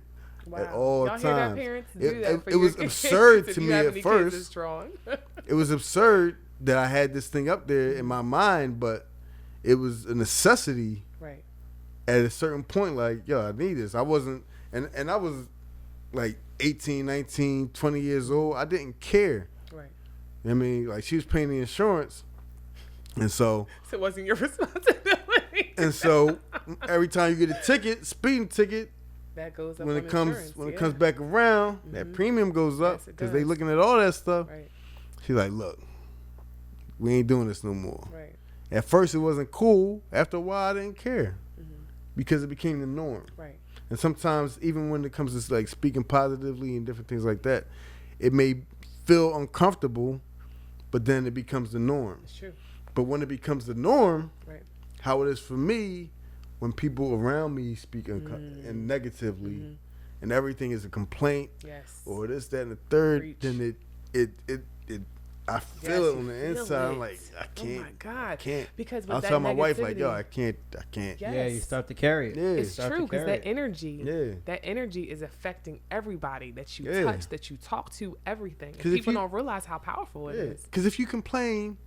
at all Y'all times. Hear that, parents? Do that for it was absurd to me at first. It was absurd that I had this thing up there in my mind, but it was a necessity. Right. At a certain point, like, yo, I need this. I wasn't, and I was like 18, 19, 20 years old. I didn't care. Right. I mean, like, she was paying the insurance. And so it wasn't your responsibility. And so every time you get a ticket, speeding ticket, that goes up when on it comes insurance, when it comes back around, that premium goes up because they looking at all that stuff. Right. She's like, look, we ain't doing this no more. Right. At first it wasn't cool. After a while, I didn't care because it became the norm. Right. And sometimes, even when it comes to like speaking positively and different things like that, it may feel uncomfortable, but then it becomes the norm. It's true. But when it becomes the norm, right, how it is for me, when people around me speak and negatively, and everything is a complaint, or this, that, and the third, Preach. then it I feel it on the inside. I'm like, I can't. Oh my God. I can't. Because with I'll that tell my wife, like, negativity- yo, I can't. Yes. Yeah, you start to carry it. Yeah. It's true, because that energy, Yeah. that energy is affecting everybody that you touch, that you talk to, everything. And 'Cause if people you- don't realize how powerful it is. Because if you complain,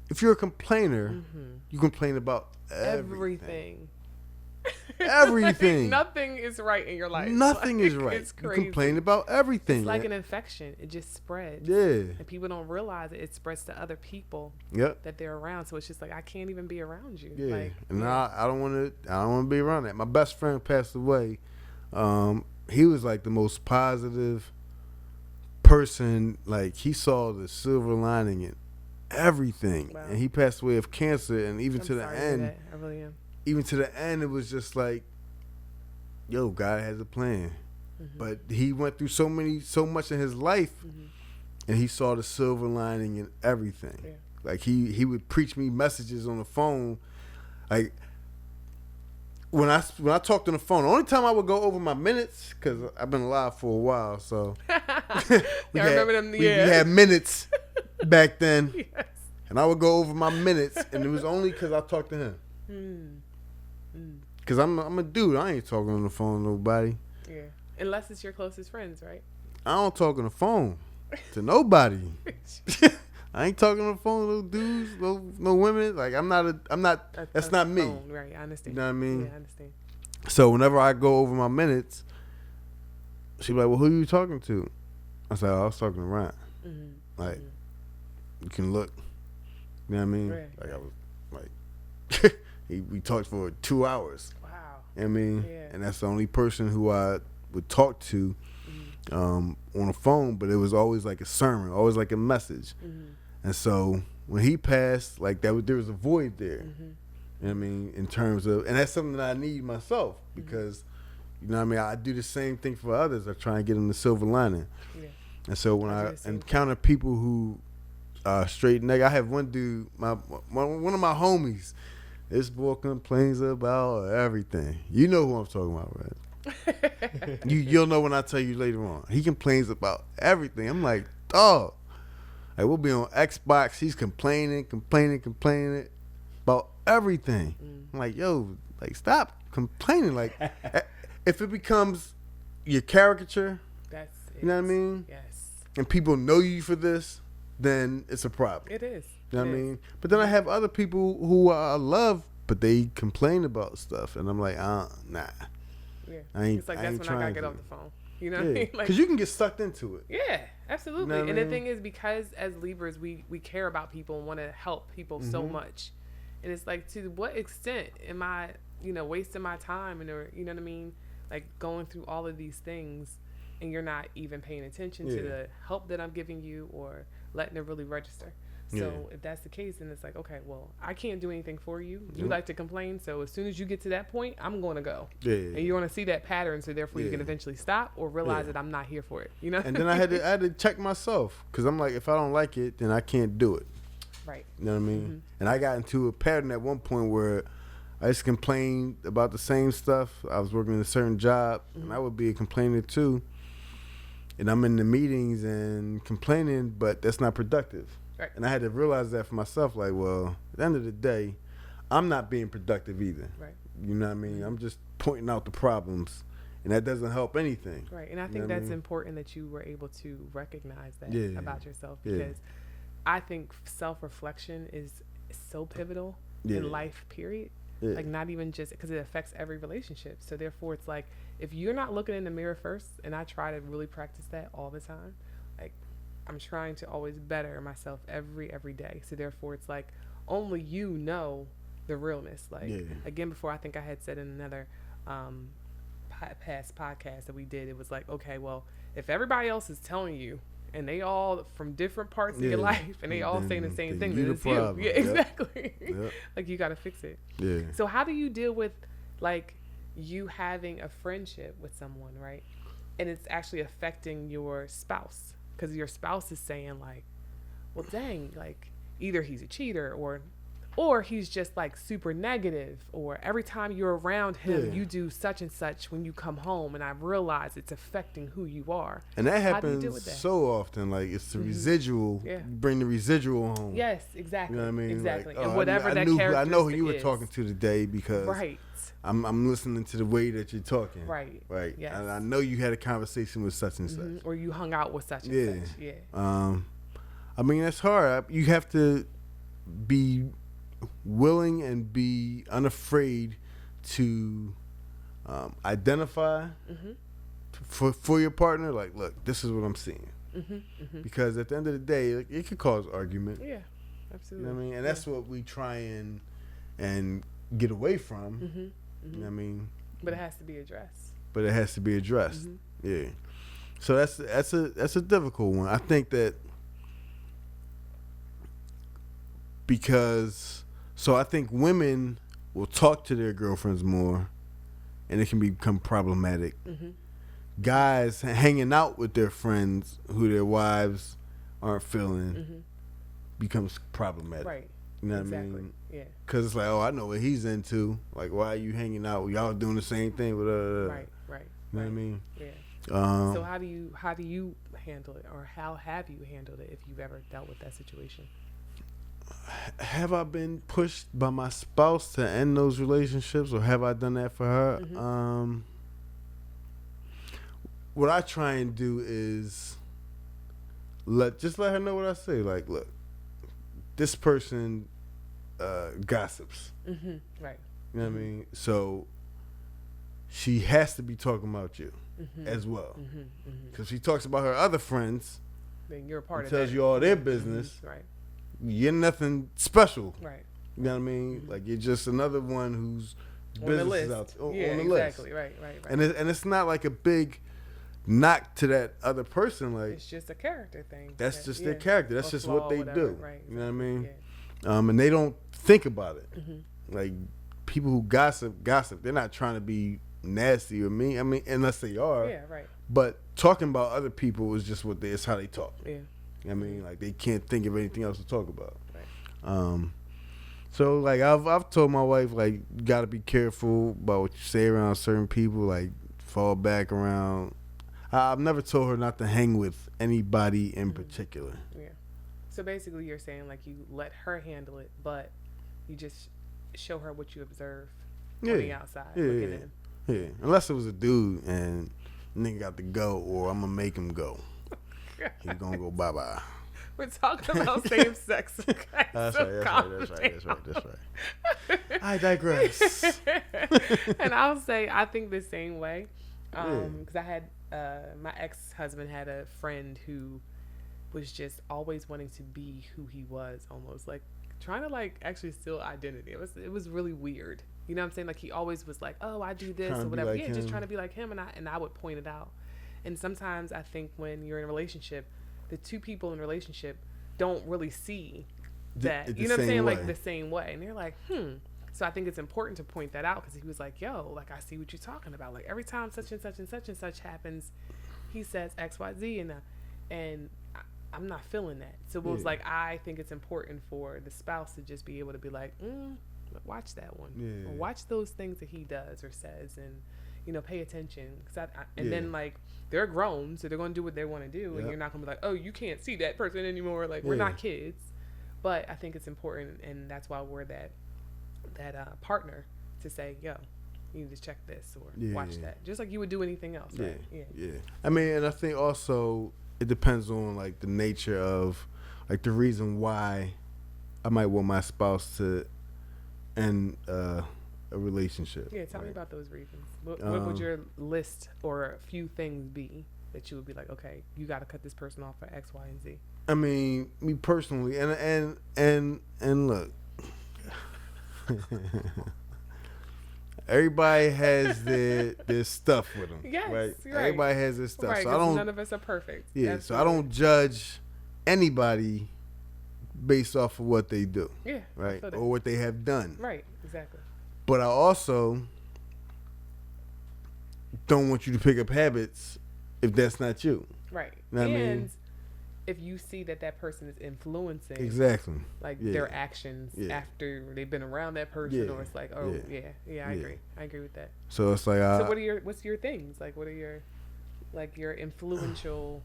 if you're a complainer, you complain about everything. Everything. Like, nothing is right in your life. Nothing Like, is right. It's You crazy. complain about everything. It's like man. an infection. It just spreads. Yeah. And people don't realize it. It spreads to other people Yep. that they're around. So it's just like, I can't even be around you. Yeah. Like, And I don't want to. I don't want to be around that. My best friend passed away. He was like the most positive person. Like, he saw the silver lining in everything. Wow. And he passed away of cancer. And even I'm to the sorry end, that. I really am. even to the end, it was just like, yo, God has a plan. But he went through so much in his life, and he saw the silver lining in everything. Yeah. Like, he would preach me messages on the phone. Like, when I talked on the phone, the only time I would go over my minutes, because I've been alive for a while, so we remember them, we yeah. had minutes back then, Yes. and I would go over my minutes, and it was only because I talked to him. Because I'm a dude. I ain't talking on the phone to nobody. Yeah. Unless it's your closest friends, right? I don't talk on the phone to nobody. I ain't talking on the phone to no dudes, no women. Like, that's not me. Phone, right, I understand. You know what I mean? Yeah, I understand. So whenever I go over my minutes, she be like, well, who you talking to? I said, I was talking to Ryan. Like, you can look. You know what I mean? Right. Like, I was like, we talked for 2 hours. Wow. You know what I mean? Yeah. And that's the only person who I would talk to on the phone, but it was always like a sermon, always like a message. And so when he passed, like, there was a void there. You know what I mean? In terms of, and that's something that I need myself, because, you know what I mean? I do the same thing for others. I try and get them the silver lining. Yeah. And so when I do I the same encounter people who straight negative, I have one dude, one of my homies. This boy complains about everything. You know who I'm talking about, right? You'll know when I tell you later on. He complains about everything. I'm like, dog. Like, we'll be on Xbox. He's complaining about everything. I'm like, yo, like, stop complaining. Like, if it becomes your caricature, That's it. you know what I mean? Yes. And people know you for this, then it's a problem. It is. You know what I mean? But then I have other people who I love, but they complain about stuff, and I'm like, nah. Yeah. I ain't. It's like, I that's ain't when I gotta trying get to. off the phone. You know what I mean? Like, Because you can get sucked into it. yeah, absolutely. You know what I And mean? the thing is, because as Libras, we care about people and want to help people so much. And it's like, to what extent am I, wasting my time or, you know what I mean? Like, going through all of these things, and you're not even paying attention to the help that I'm giving you or letting it really register. So if that's the case, then it's like, okay, well, I can't do anything for you. You like to complain, so as soon as you get to that point, I'm going to go. Yeah. And you're going to see that pattern, so therefore you can eventually stop or realize that I'm not here for it. You know? And then I had to check myself, because I'm like, if I don't like it, then I can't do it. Right. You know what I mean? And I got into a pattern at one point where I just complained about the same stuff. I was working in a certain job, and I would be a complainer too. And I'm in the meetings and complaining, but that's not productive. Right. And I had to realize that for myself, like, well, at the end of the day, I'm not being productive either. Right. You know what I mean? I'm just pointing out the problems, and that doesn't help anything. Right. And I think that's important that you were able to recognize that about yourself, because I think self-reflection is so pivotal in life, period. Yeah. Like, not even just because it affects every relationship. So therefore, it's like, if you're not looking in the mirror first, and I try to really practice that all the time, like, I'm trying to always better myself every day. So therefore, it's like, only you know the realness. Like, again, before, I think I had said in another past podcast that we did, it was like, okay, well, if everybody else is telling you, and they all from different parts of your life, and they all saying the same thing, then it's you. Yeah, exactly. Like, you got to fix it. Yeah. So how do you deal with, like, you having a friendship with someone, right? And it's actually affecting your spouse, because your spouse is saying, like, well, dang, like, either he's a cheater or or he's just like super negative, or every time you're around him, you do such and such when you come home, and I realize it's affecting who you are. And that happens so often. Like, it's the residual. You bring the residual home. Yes, exactly. You know what I mean? Exactly. Like, and whatever that character is. I know who you were talking to today because I'm listening to the way that you're talking. Right. Right. Yes. And I know you had a conversation with such and such. Or you hung out with such and such. Yeah. I mean, that's hard. You have to be willing and be unafraid to identify for your partner. Like, look, this is what I'm seeing. Because at the end of the day, it could cause argument. Yeah, absolutely. You know what I mean? And that's what we try and get away from. You know what I mean? But it has to be addressed. Yeah. So that's a difficult one. I think that I think women will talk to their girlfriends more, and it can become problematic. Guys hanging out with their friends who their wives aren't feeling becomes problematic. Right. You know what I mean? Yeah. Because it's like, oh, I know what he's into. Like, why are you hanging out? Y'all doing the same thing with Right. You know what I mean? Yeah. So how do you handle it, or how have you handled it if you've ever dealt with that situation? Have I been pushed by my spouse to end those relationships, or have I done that for her? What I try and do is let her know what I say. Like, look, this person gossips. Right. You know what I mean? So she has to be talking about you as well. Because she talks about her other friends, then you're a part of that. Tells you all their business. Right. You're nothing special. Right. You know what I mean? Like, you're just another one whose business is out on the list. Exactly. Right. And it's not like a big knock to that other person. Like, it's just a character thing. That's just their character. That's just what they do. Right. You know what I mean? Yeah. And they don't think about it. Like, people who gossip. They're not trying to be nasty or mean. I mean, unless they are. Yeah. Right. But talking about other people is just it's how they talk. Yeah. I mean, like, they can't think of anything else to talk about. Right. So, like, I've told my wife, like, you got to be careful about what you say around certain people. Like, fall back around. I've never told her not to hang with anybody in particular. Yeah. So basically, you're saying, like, you let her handle it, but you just show her what you observe on the outside looking in. Yeah. Unless it was a dude and nigga got to go, or I'm gonna make him go. He's gonna go bye-bye. We're talking about same sex. Okay? That's right. I digress. And I'll say, I think the same way. Because I had, my ex-husband had a friend who was just always wanting to be who he was, almost like trying to like actually steal identity. It was really weird. You know what I'm saying? Like, he always was like, oh, I do this or whatever. Like just trying to be like him. And I would point it out. And sometimes I think when you're in a relationship, the two people in a relationship don't really see that, you know what I'm saying? Like, the same way. And they're like, So I think it's important to point that out, because he was like, yo, like, I see what you're talking about. Like, every time such and such and such and such happens, he says X, Y, Z, and I'm not feeling that. So it was like, I think it's important for the spouse to just be able to be like, watch that one. Yeah. Or watch those things that he does or says, and, you know, pay attention. And then, like, they're grown, so they're going to do what they want to do. And you're not going to be like, oh, you can't see that person anymore. Like, we're not kids. But I think it's important, and that's why we're that partner to say, yo, you need to check this or watch that. Just like you would do anything else, right? Yeah. I mean, and I think also it depends on, like, the nature of, like, the reason why I might want my spouse to end a relationship. Yeah, tell me about those reasons. What would your list or a few things be that you would be like, okay, you got to cut this person off for X, Y, and Z? I mean, me personally, and look, everybody has their stuff with them. Yes, right? Right. Everybody has their stuff. Right, so I don't. None of us are perfect. Yeah, Absolutely. so I don't judge anybody based off of what they do. Yeah. Right. Or what they have done. Right. Exactly. But I also don't want you to pick up habits if that's not you. Right. You know what I mean? if you see that person is influencing exactly like their actions after they've been around that person, or it's like, oh I agree with that. So it's like, so what's your things, like what are your influential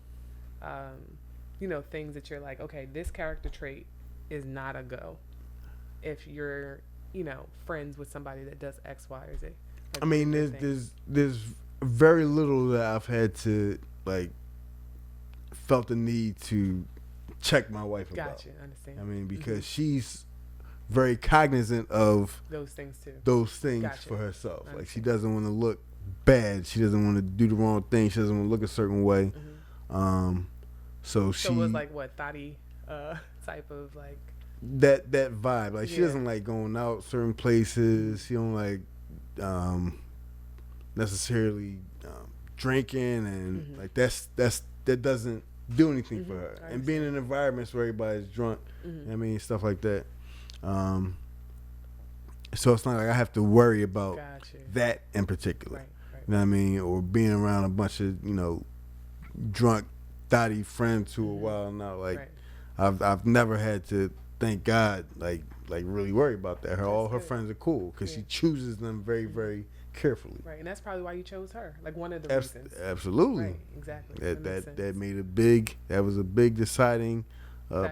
things that you're like, okay, this character trait is not a go if you're friends with somebody that does X, Y, or Z? Like, I mean, there's very little that I've had to like felt the need to check my wife about. Gotcha, understand. I mean, because she's very cognizant of those things too. Those things for herself. Like, she doesn't want to look bad. She doesn't want to do the wrong thing. She doesn't want to look a certain way. So she. So it was like what thotty type of like. That vibe. Like, she doesn't like going out certain places. She don't like necessarily drinking, and like that doesn't do anything for her. And being in environments where everybody's drunk, I mean, stuff like that. So it's not like I have to worry about that in particular. Right. You know what I mean? Or being around a bunch of drunk, thotty friends who are wild now. Like, I've never had to, thank God, like really worry about that. All her friends are cool because she chooses them very, very carefully. Right, and that's probably why you chose her. Like, one of the reasons. Absolutely. Right, exactly. That made that was a big deciding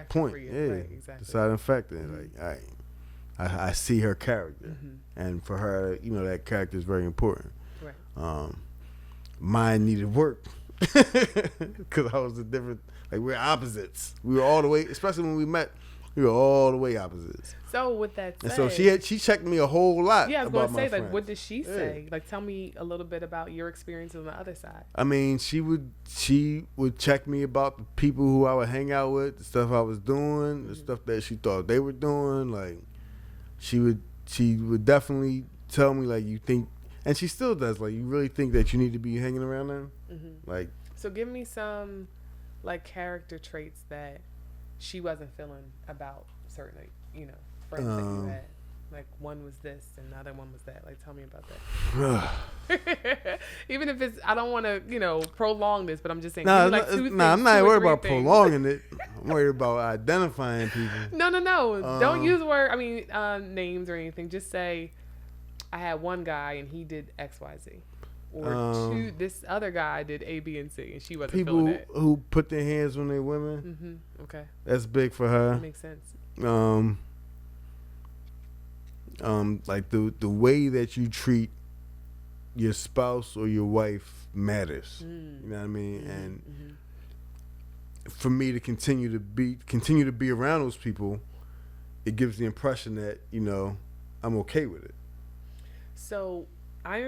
point. Right, exactly. Deciding factor. Like, I see her character, and for her, that character is very important. Right. Mine needed work because I was a different. Like, we're opposites. We were all the way, especially when we met. We were all the way opposites. So with that said, and so she checked me a whole lot. Yeah, I was going to say, like, friends. what did she say? Like, tell me a little bit about your experience on the other side. I mean, she would check me about the people who I would hang out with, the stuff I was doing, the stuff that she thought they were doing. Like, she would definitely tell me, like, you think, and she still does, like, you really think that you need to be hanging around them? Like, so give me some like character traits that she wasn't feeling about certain, friends that you had. Like, one was this and the other one was that. Like, tell me about that. Even if it's, I don't want to, prolong this, but I'm just saying. I'm not worried about prolonging it. I'm worried about identifying people. No. Don't use word. I mean, names or anything. Just say, I had one guy and he did X, Y, Z. Or this other guy did A, B, and C, and she wasn't feeling it. People who put their hands on their women. Okay. That's big for her. That makes sense. Like the way that you treat your spouse or your wife matters. You know what I mean? And for me to continue to be around those people, it gives the impression that I'm okay with it. So I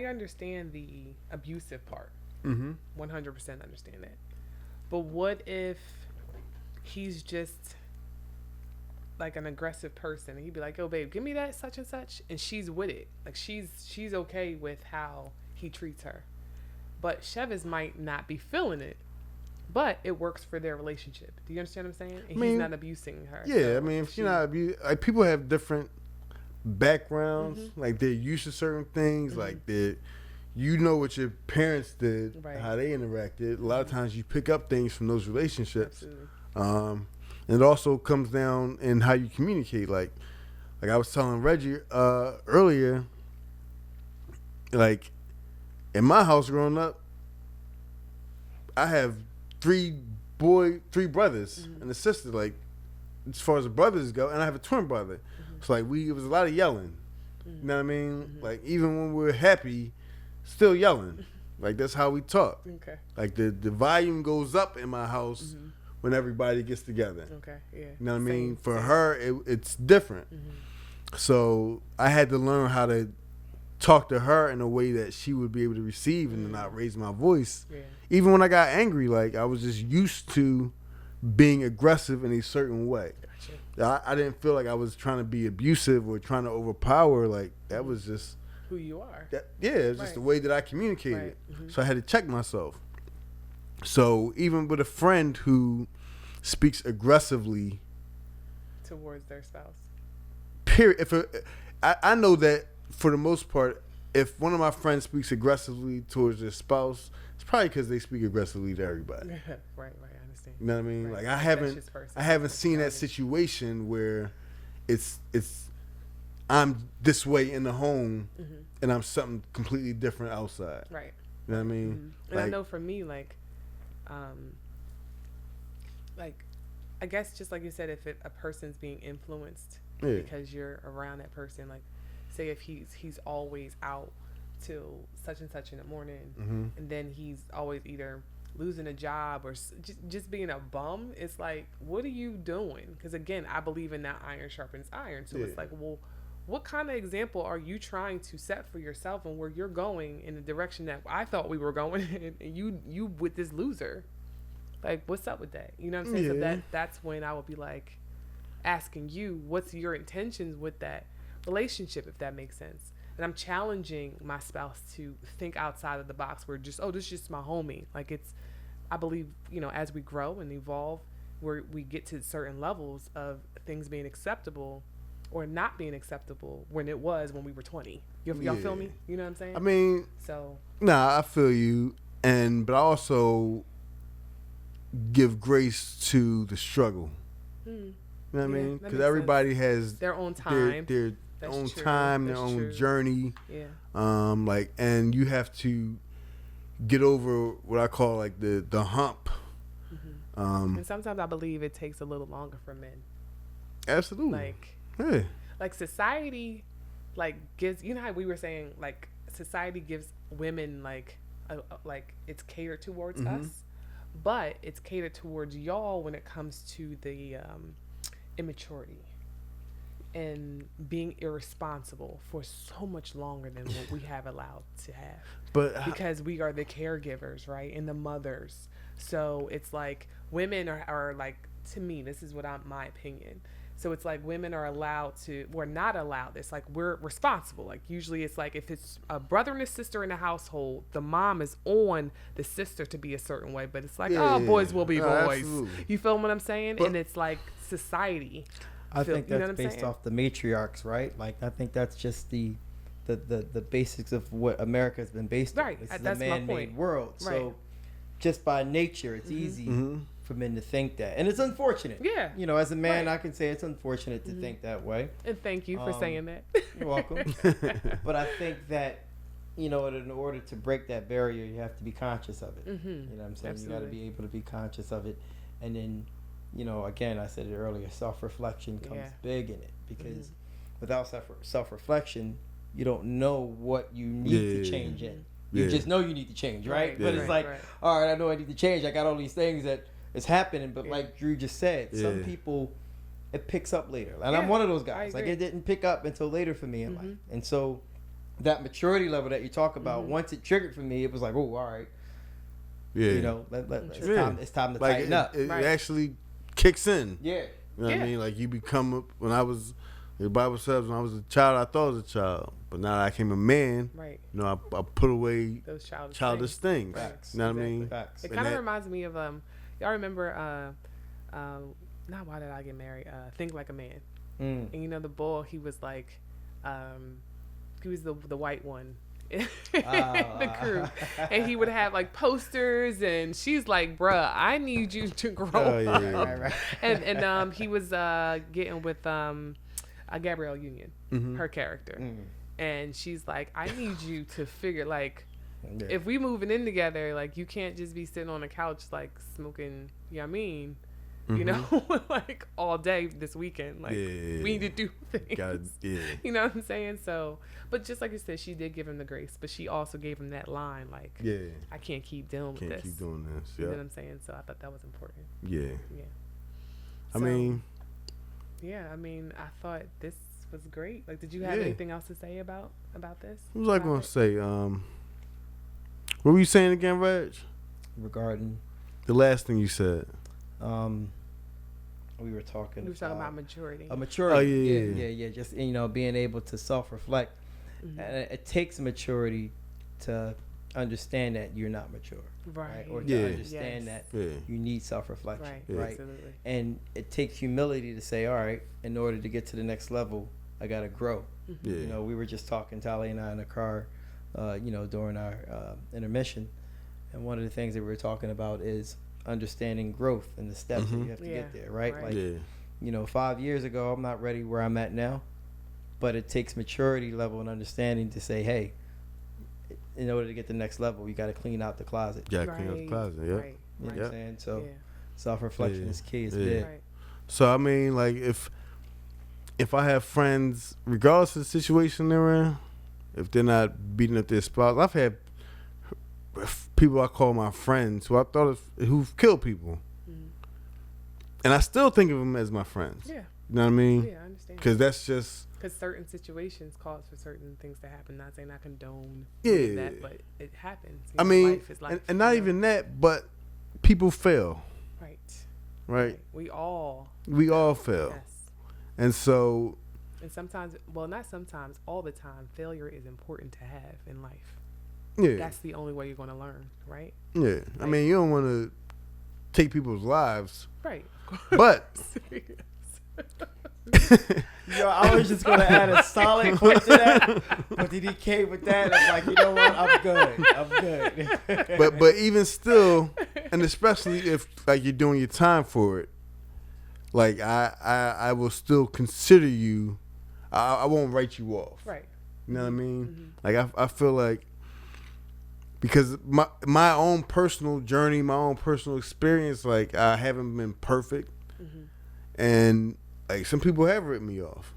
understand the abusive part. 100% understand that. But what if he's just like an aggressive person, and he'd be like, "Yo, babe, give me that such and such," and she's with it. Like, she's okay with how he treats her, but Chevis might not be feeling it, but it works for their relationship. Do you understand what I'm saying? And he's not abusing her. Yeah, so I mean, if she's not abusing, like, people have different backgrounds. Like, they're used to certain things. Like, what your parents did, how they interacted. A lot of times you pick up things from those relationships. Absolutely. And it also comes down in how you communicate. Like I was telling Reggie earlier, like, in my house growing up, I have three brothers and a sister, like, as far as the brothers go, and I have a twin brother. So, like, it was a lot of yelling. You know what I mean? Like, even when we're happy, still yelling. Like, that's how we talk. Okay. Like, the volume goes up in my house when everybody gets together. Okay, yeah. You know what I mean? For her, it's different. So I had to learn how to talk to her in a way that she would be able to receive and not raise my voice. Yeah. Even when I got angry, like, I was just used to being aggressive in a certain way. Gotcha. I didn't feel like I was trying to be abusive or trying to overpower. Like, that was just who you are. It was just the way that I communicated. So I had to check myself. So even with a friend who speaks aggressively towards their spouse, period. I know that for the most part, if one of my friends speaks aggressively towards their spouse, it's probably because they speak aggressively to everybody. Right. I understand. person. You know what I mean? Right. Like I haven't seen that situation where it's I'm this way in the home and I'm something completely different outside. Right. You know what I mean? And I know for me, like I guess just like you said, if a person's being influenced because you're around that person, like say if he's always out till such and such in the morning, and then he's always either losing a job or just being a bum, it's like, what are you doing? Because again, I believe in that iron sharpens iron. So it's like, well, what kind of example are you trying to set for yourself and where you're going in the direction that I thought we were going in, and you with this loser? Like, what's up with that? You know what I'm saying? So that's when I would be like asking you, what's your intentions with that relationship, if that makes sense? And I'm challenging my spouse to think outside of the box where just, this is just my homie. Like I believe, as we grow and evolve, where we get to certain levels of things being acceptable or not being acceptable when we were 20. Y'all feel me? You know what I'm saying? I mean, I feel you. But I also give grace to the struggle. You know what I mean? Because everybody has their own time. Their own time, their own journey. Yeah. And you have to get over what I call like the hump. And sometimes I believe it takes a little longer for men. Absolutely. Like society, gives, how we were saying, society gives women like it's catered towards us, but it's catered towards y'all when it comes to the immaturity and being irresponsible for so much longer than what we have allowed to have. But because we are the caregivers, right, and the mothers. So it's like women are like, to me, this is my opinion. So it's like women are we're not allowed this. Like, we're responsible. Like, usually it's like if it's a brother and a sister in a household, the mom is on the sister to be a certain way. But it's like, boys will be boys. Absolutely. You feel what I'm saying? But, and it's like society. I think that's based off the matriarchs, right? Like, I think that's just the basics of what America has been based on. It's a man-made world. Right. So just by nature, it's easy for men to think that. And it's unfortunate. Yeah. As a man, I can say it's unfortunate to think that way. And thank you for saying that. You're welcome. But I think that, in order to break that barrier, you have to be conscious of it. You know what I'm saying? Absolutely. You got to be able to be conscious of it. And then, again, I said it earlier, self-reflection comes big in it. Because without self-reflection, you don't know what you need to change in. You just know you need to change, right? But it's like, all right, I know I need to change. I got all these things that is happening. But like Drew just said, some people, it picks up later. And I'm one of those guys. Like, it didn't pick up until later for me in life. And so that maturity level that you talk about, once it triggered for me, it was like, oh, all right. Yeah. It's time to tighten up. It actually kicks in. Yeah. You know what I mean? Like, you become, the Bible says when I was a child, I thought I was a child. But now that I became a man, I put away those childish things. Facts. You know what I mean? Facts. It kind of reminds me of, y'all remember, not Why Did I Get Married? Think Like a Man. And the bull, he was like, he was the white one in the crew. And he would have like posters, and she's like, bruh, I need you to grow up. Right. And he was getting with Gabrielle Union, her character. And she's like, I need you to figure, like, if we moving in together, like, you can't just be sitting on the couch, like, smoking, you know what I mean? You know, like, all day this weekend. Like, we need to do things. You know what I'm saying? So, but just like you said, she did give him the grace, but she also gave him that line, like, I can't keep dealing with this. Can't keep doing this. You know what I'm saying? So I thought that was important. Yeah. So, I mean, I thought this was great. Like, did you have anything else to say about this? What was I going to say? What were you saying again, Reg? Regarding the last thing you said. We were talking about maturity. Maturity. Oh, yeah. Just, being able to self-reflect. And it takes maturity to understand that you're not mature. Right. Or to understand that you need self-reflection. Right. Absolutely. And it takes humility to say, all right, in order to get to the next level, I got to grow. We were just talking, Tali and I, in the car, during our intermission. And one of the things that we were talking about is understanding growth and the steps that you have to get there, right? Like, 5 years ago, I'm not ready where I'm at now, but it takes maturity level and understanding to say, hey, in order to get the next level, you got to clean out the closet. Yeah, clean out the closet. Yeah, right. You know what I'm saying? So self-reflection is key. It's big. Right. So I mean, like if I have friends, regardless of the situation they're in, if they're not beating up their spouse, I've had people I call my friends who I thought who've killed people, and I still think of them as my friends. Yeah. You know what I mean? Yeah, I understand. Because that's just because certain situations cause for certain things to happen. Not saying I condone Yeah. that, but it happens. I mean, life is life, and not even that, but people fail. Right. Right. We all fail. Yes. And so And sometimes, well, not sometimes, all the time, failure is important to have in life. yeah. That's the only way you're going to learn, right? Yeah. I mean, you don't want to take people's lives. Right. But Yo, I was just gonna add a solid point to that, but then he came with that. I'm like, you know what? I'm good. but even still, and especially if like you're doing your time for it, like I will still consider you. I won't write you off. Right. You know what I mean? Mm-hmm. Like I feel like because my own personal journey, my own personal experience, like I haven't been perfect, and like some people have written me off,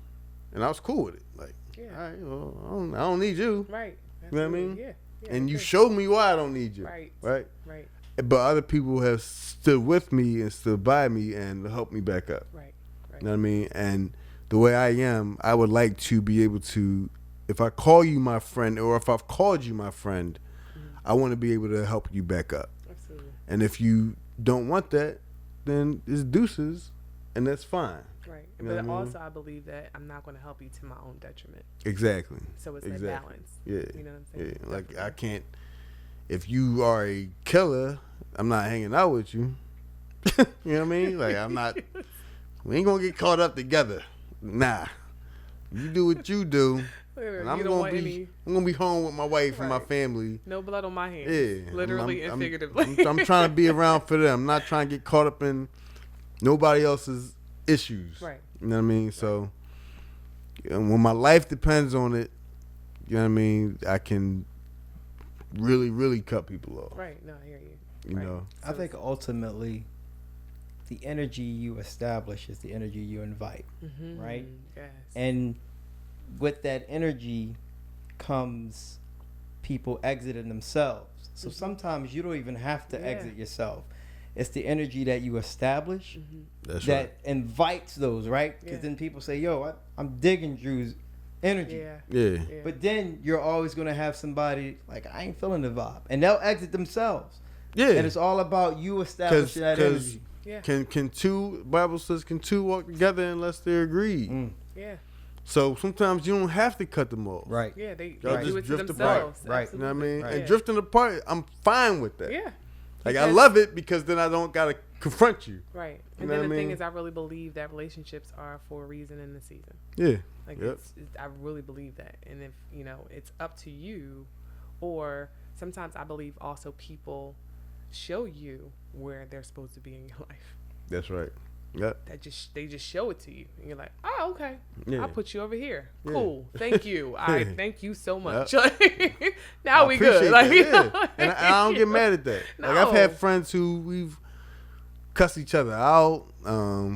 and I was cool with it. Like, all right, well, I don't need you. Right. You know what I mean? Yeah. And you showed me why I don't need you. Right. Right. Right. But other people have stood with me and stood by me and helped me back up. Right. Right. You know what I mean? And the way I am, I would like to be able to, if I call you my friend or if I've called you my friend, I want to be able to help you back up. Absolutely. And if you don't want that, then it's deuces, and that's fine. Right. You know But what I mean? also, I believe that I'm not going to help you to my own detriment. Exactly. So it's Exactly. that balance. Yeah. You know what I'm saying? Yeah. Like I can't. If you are a killer, I'm not hanging out with you. You know what I mean? Like I'm not. We ain't gonna get caught up together. Nah. You do what you do. And I'm gonna be home with my wife and my family. No blood on my hands. Yeah. Literally and figuratively. I'm trying to be around for them. I'm not trying to get caught up in nobody else's issues. Right. You know what I mean? So when my life depends on it, you know what I mean, I can really, really cut people off. Right. No, I hear you. You know? I think ultimately the energy you establish is the energy you invite, right? Yes. And with that energy comes people exiting themselves. So sometimes you don't even have to exit yourself. It's the energy that you establish that invites those, right? Because then people say, yo, I'm digging Drew's energy. Yeah. But then you're always going to have somebody like, I ain't feeling the vibe. And they'll exit themselves. Yeah. And it's all about you establishing that energy. Yeah. Can two, Bible says, can two walk together unless they're agreed? Yeah. So sometimes you don't have to cut them off. Right. Yeah, they Y'all do just it to drift themselves. apart. Right. You know what I mean? Right. And drifting apart, I'm fine with that. Yeah. Like I love it because then I don't gotta confront you. Right. You And know then what the I thing mean? is, I really believe that relationships are for a reason in the season. Yeah. Like Yep. I really believe that. And if, it's up to you, or sometimes I believe also people show you where they're supposed to be in your life. That's right. Yep. They just show it to you, and you're like, oh, okay, Yeah. I'll put you over here. Yeah. Cool, thank you. I thank you so much. Yep. Now I we good. appreciate Like, that, yeah. And I don't get mad at that. No. Like I've had friends who we've cussed each other out.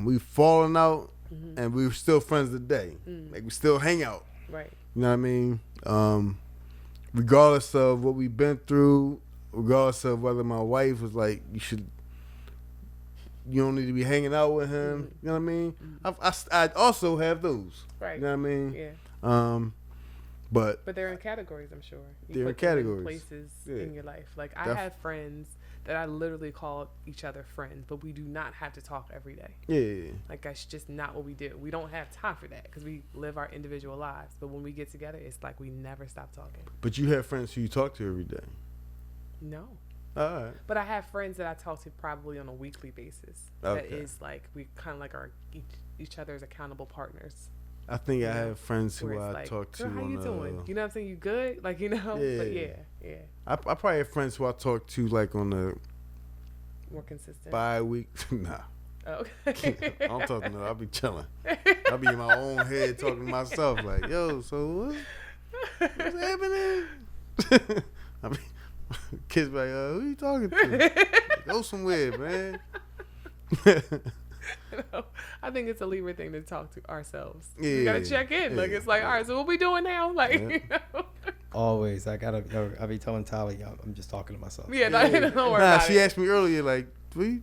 We've fallen out, and we're still friends today. Like we still hang out. Right. You know what I mean? Regardless of what we've been through, regardless of whether my wife was like, you don't need to be hanging out with him. You know what I mean? I also have those. Right. You know what I mean? Yeah. But they're in categories, I'm sure. They're in put them categories. places Yeah. in your life. Like I have friends that I literally call each other friends, but we do not have to talk every day. yeah. Like that's just not what we do. We don't have time for that because we live our individual lives. But when we get together, it's like we never stop talking. But you have friends who you talk to every day. No. All right. But I have friends that I talk to probably on a weekly basis. Okay. That is like we kind of like are each other's accountable partners. I think I have friends Where who it's I like, talk to girl, how on you doing? You know what I'm saying? You good? Like, Yeah. But yeah. I probably have friends who I talk to like on a More consistent. bi-week. Nah. Oh, I okay. don't talk to no. I'll be chilling. I'll be in my own head talking to myself like, yo, so what's happening? I mean, kids be like, who you talking to? Go somewhere, man. No, I think it's a Libra thing to talk to ourselves. Yeah, We gotta check in. Like it's like, all right, so what we doing now? Like, you know. Always. I be telling Tally, I'm just talking to myself. Yeah, don't worry Nah, about she it. asked me earlier, like, we?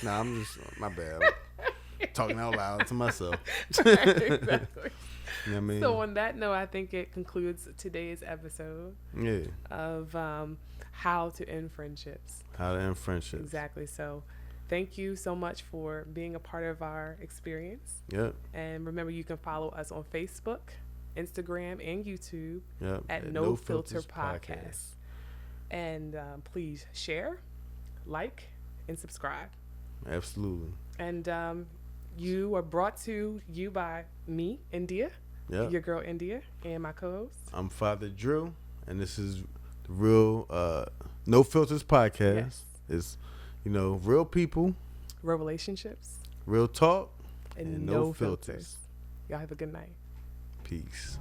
Nah, I'm just, my bad. I'm talking out loud to myself. Exactly. You know what I mean? So on that note, I think it concludes today's episode Yeah. of how to end friendships. How to end friendships. Exactly. So thank you so much for being a part of our experience. Yep. And remember, you can follow us on Facebook, Instagram, and YouTube Yep. at No Filter Podcast. And please share, like, and subscribe. Absolutely. And you are brought to you by me, India, Yep. your girl India, and my co-host. I'm Father Drew, and this is the real No Filters Podcast. Yes. It's, real people, Real relationships, real talk, and and no no filters. filters. Y'all have a good night. Peace.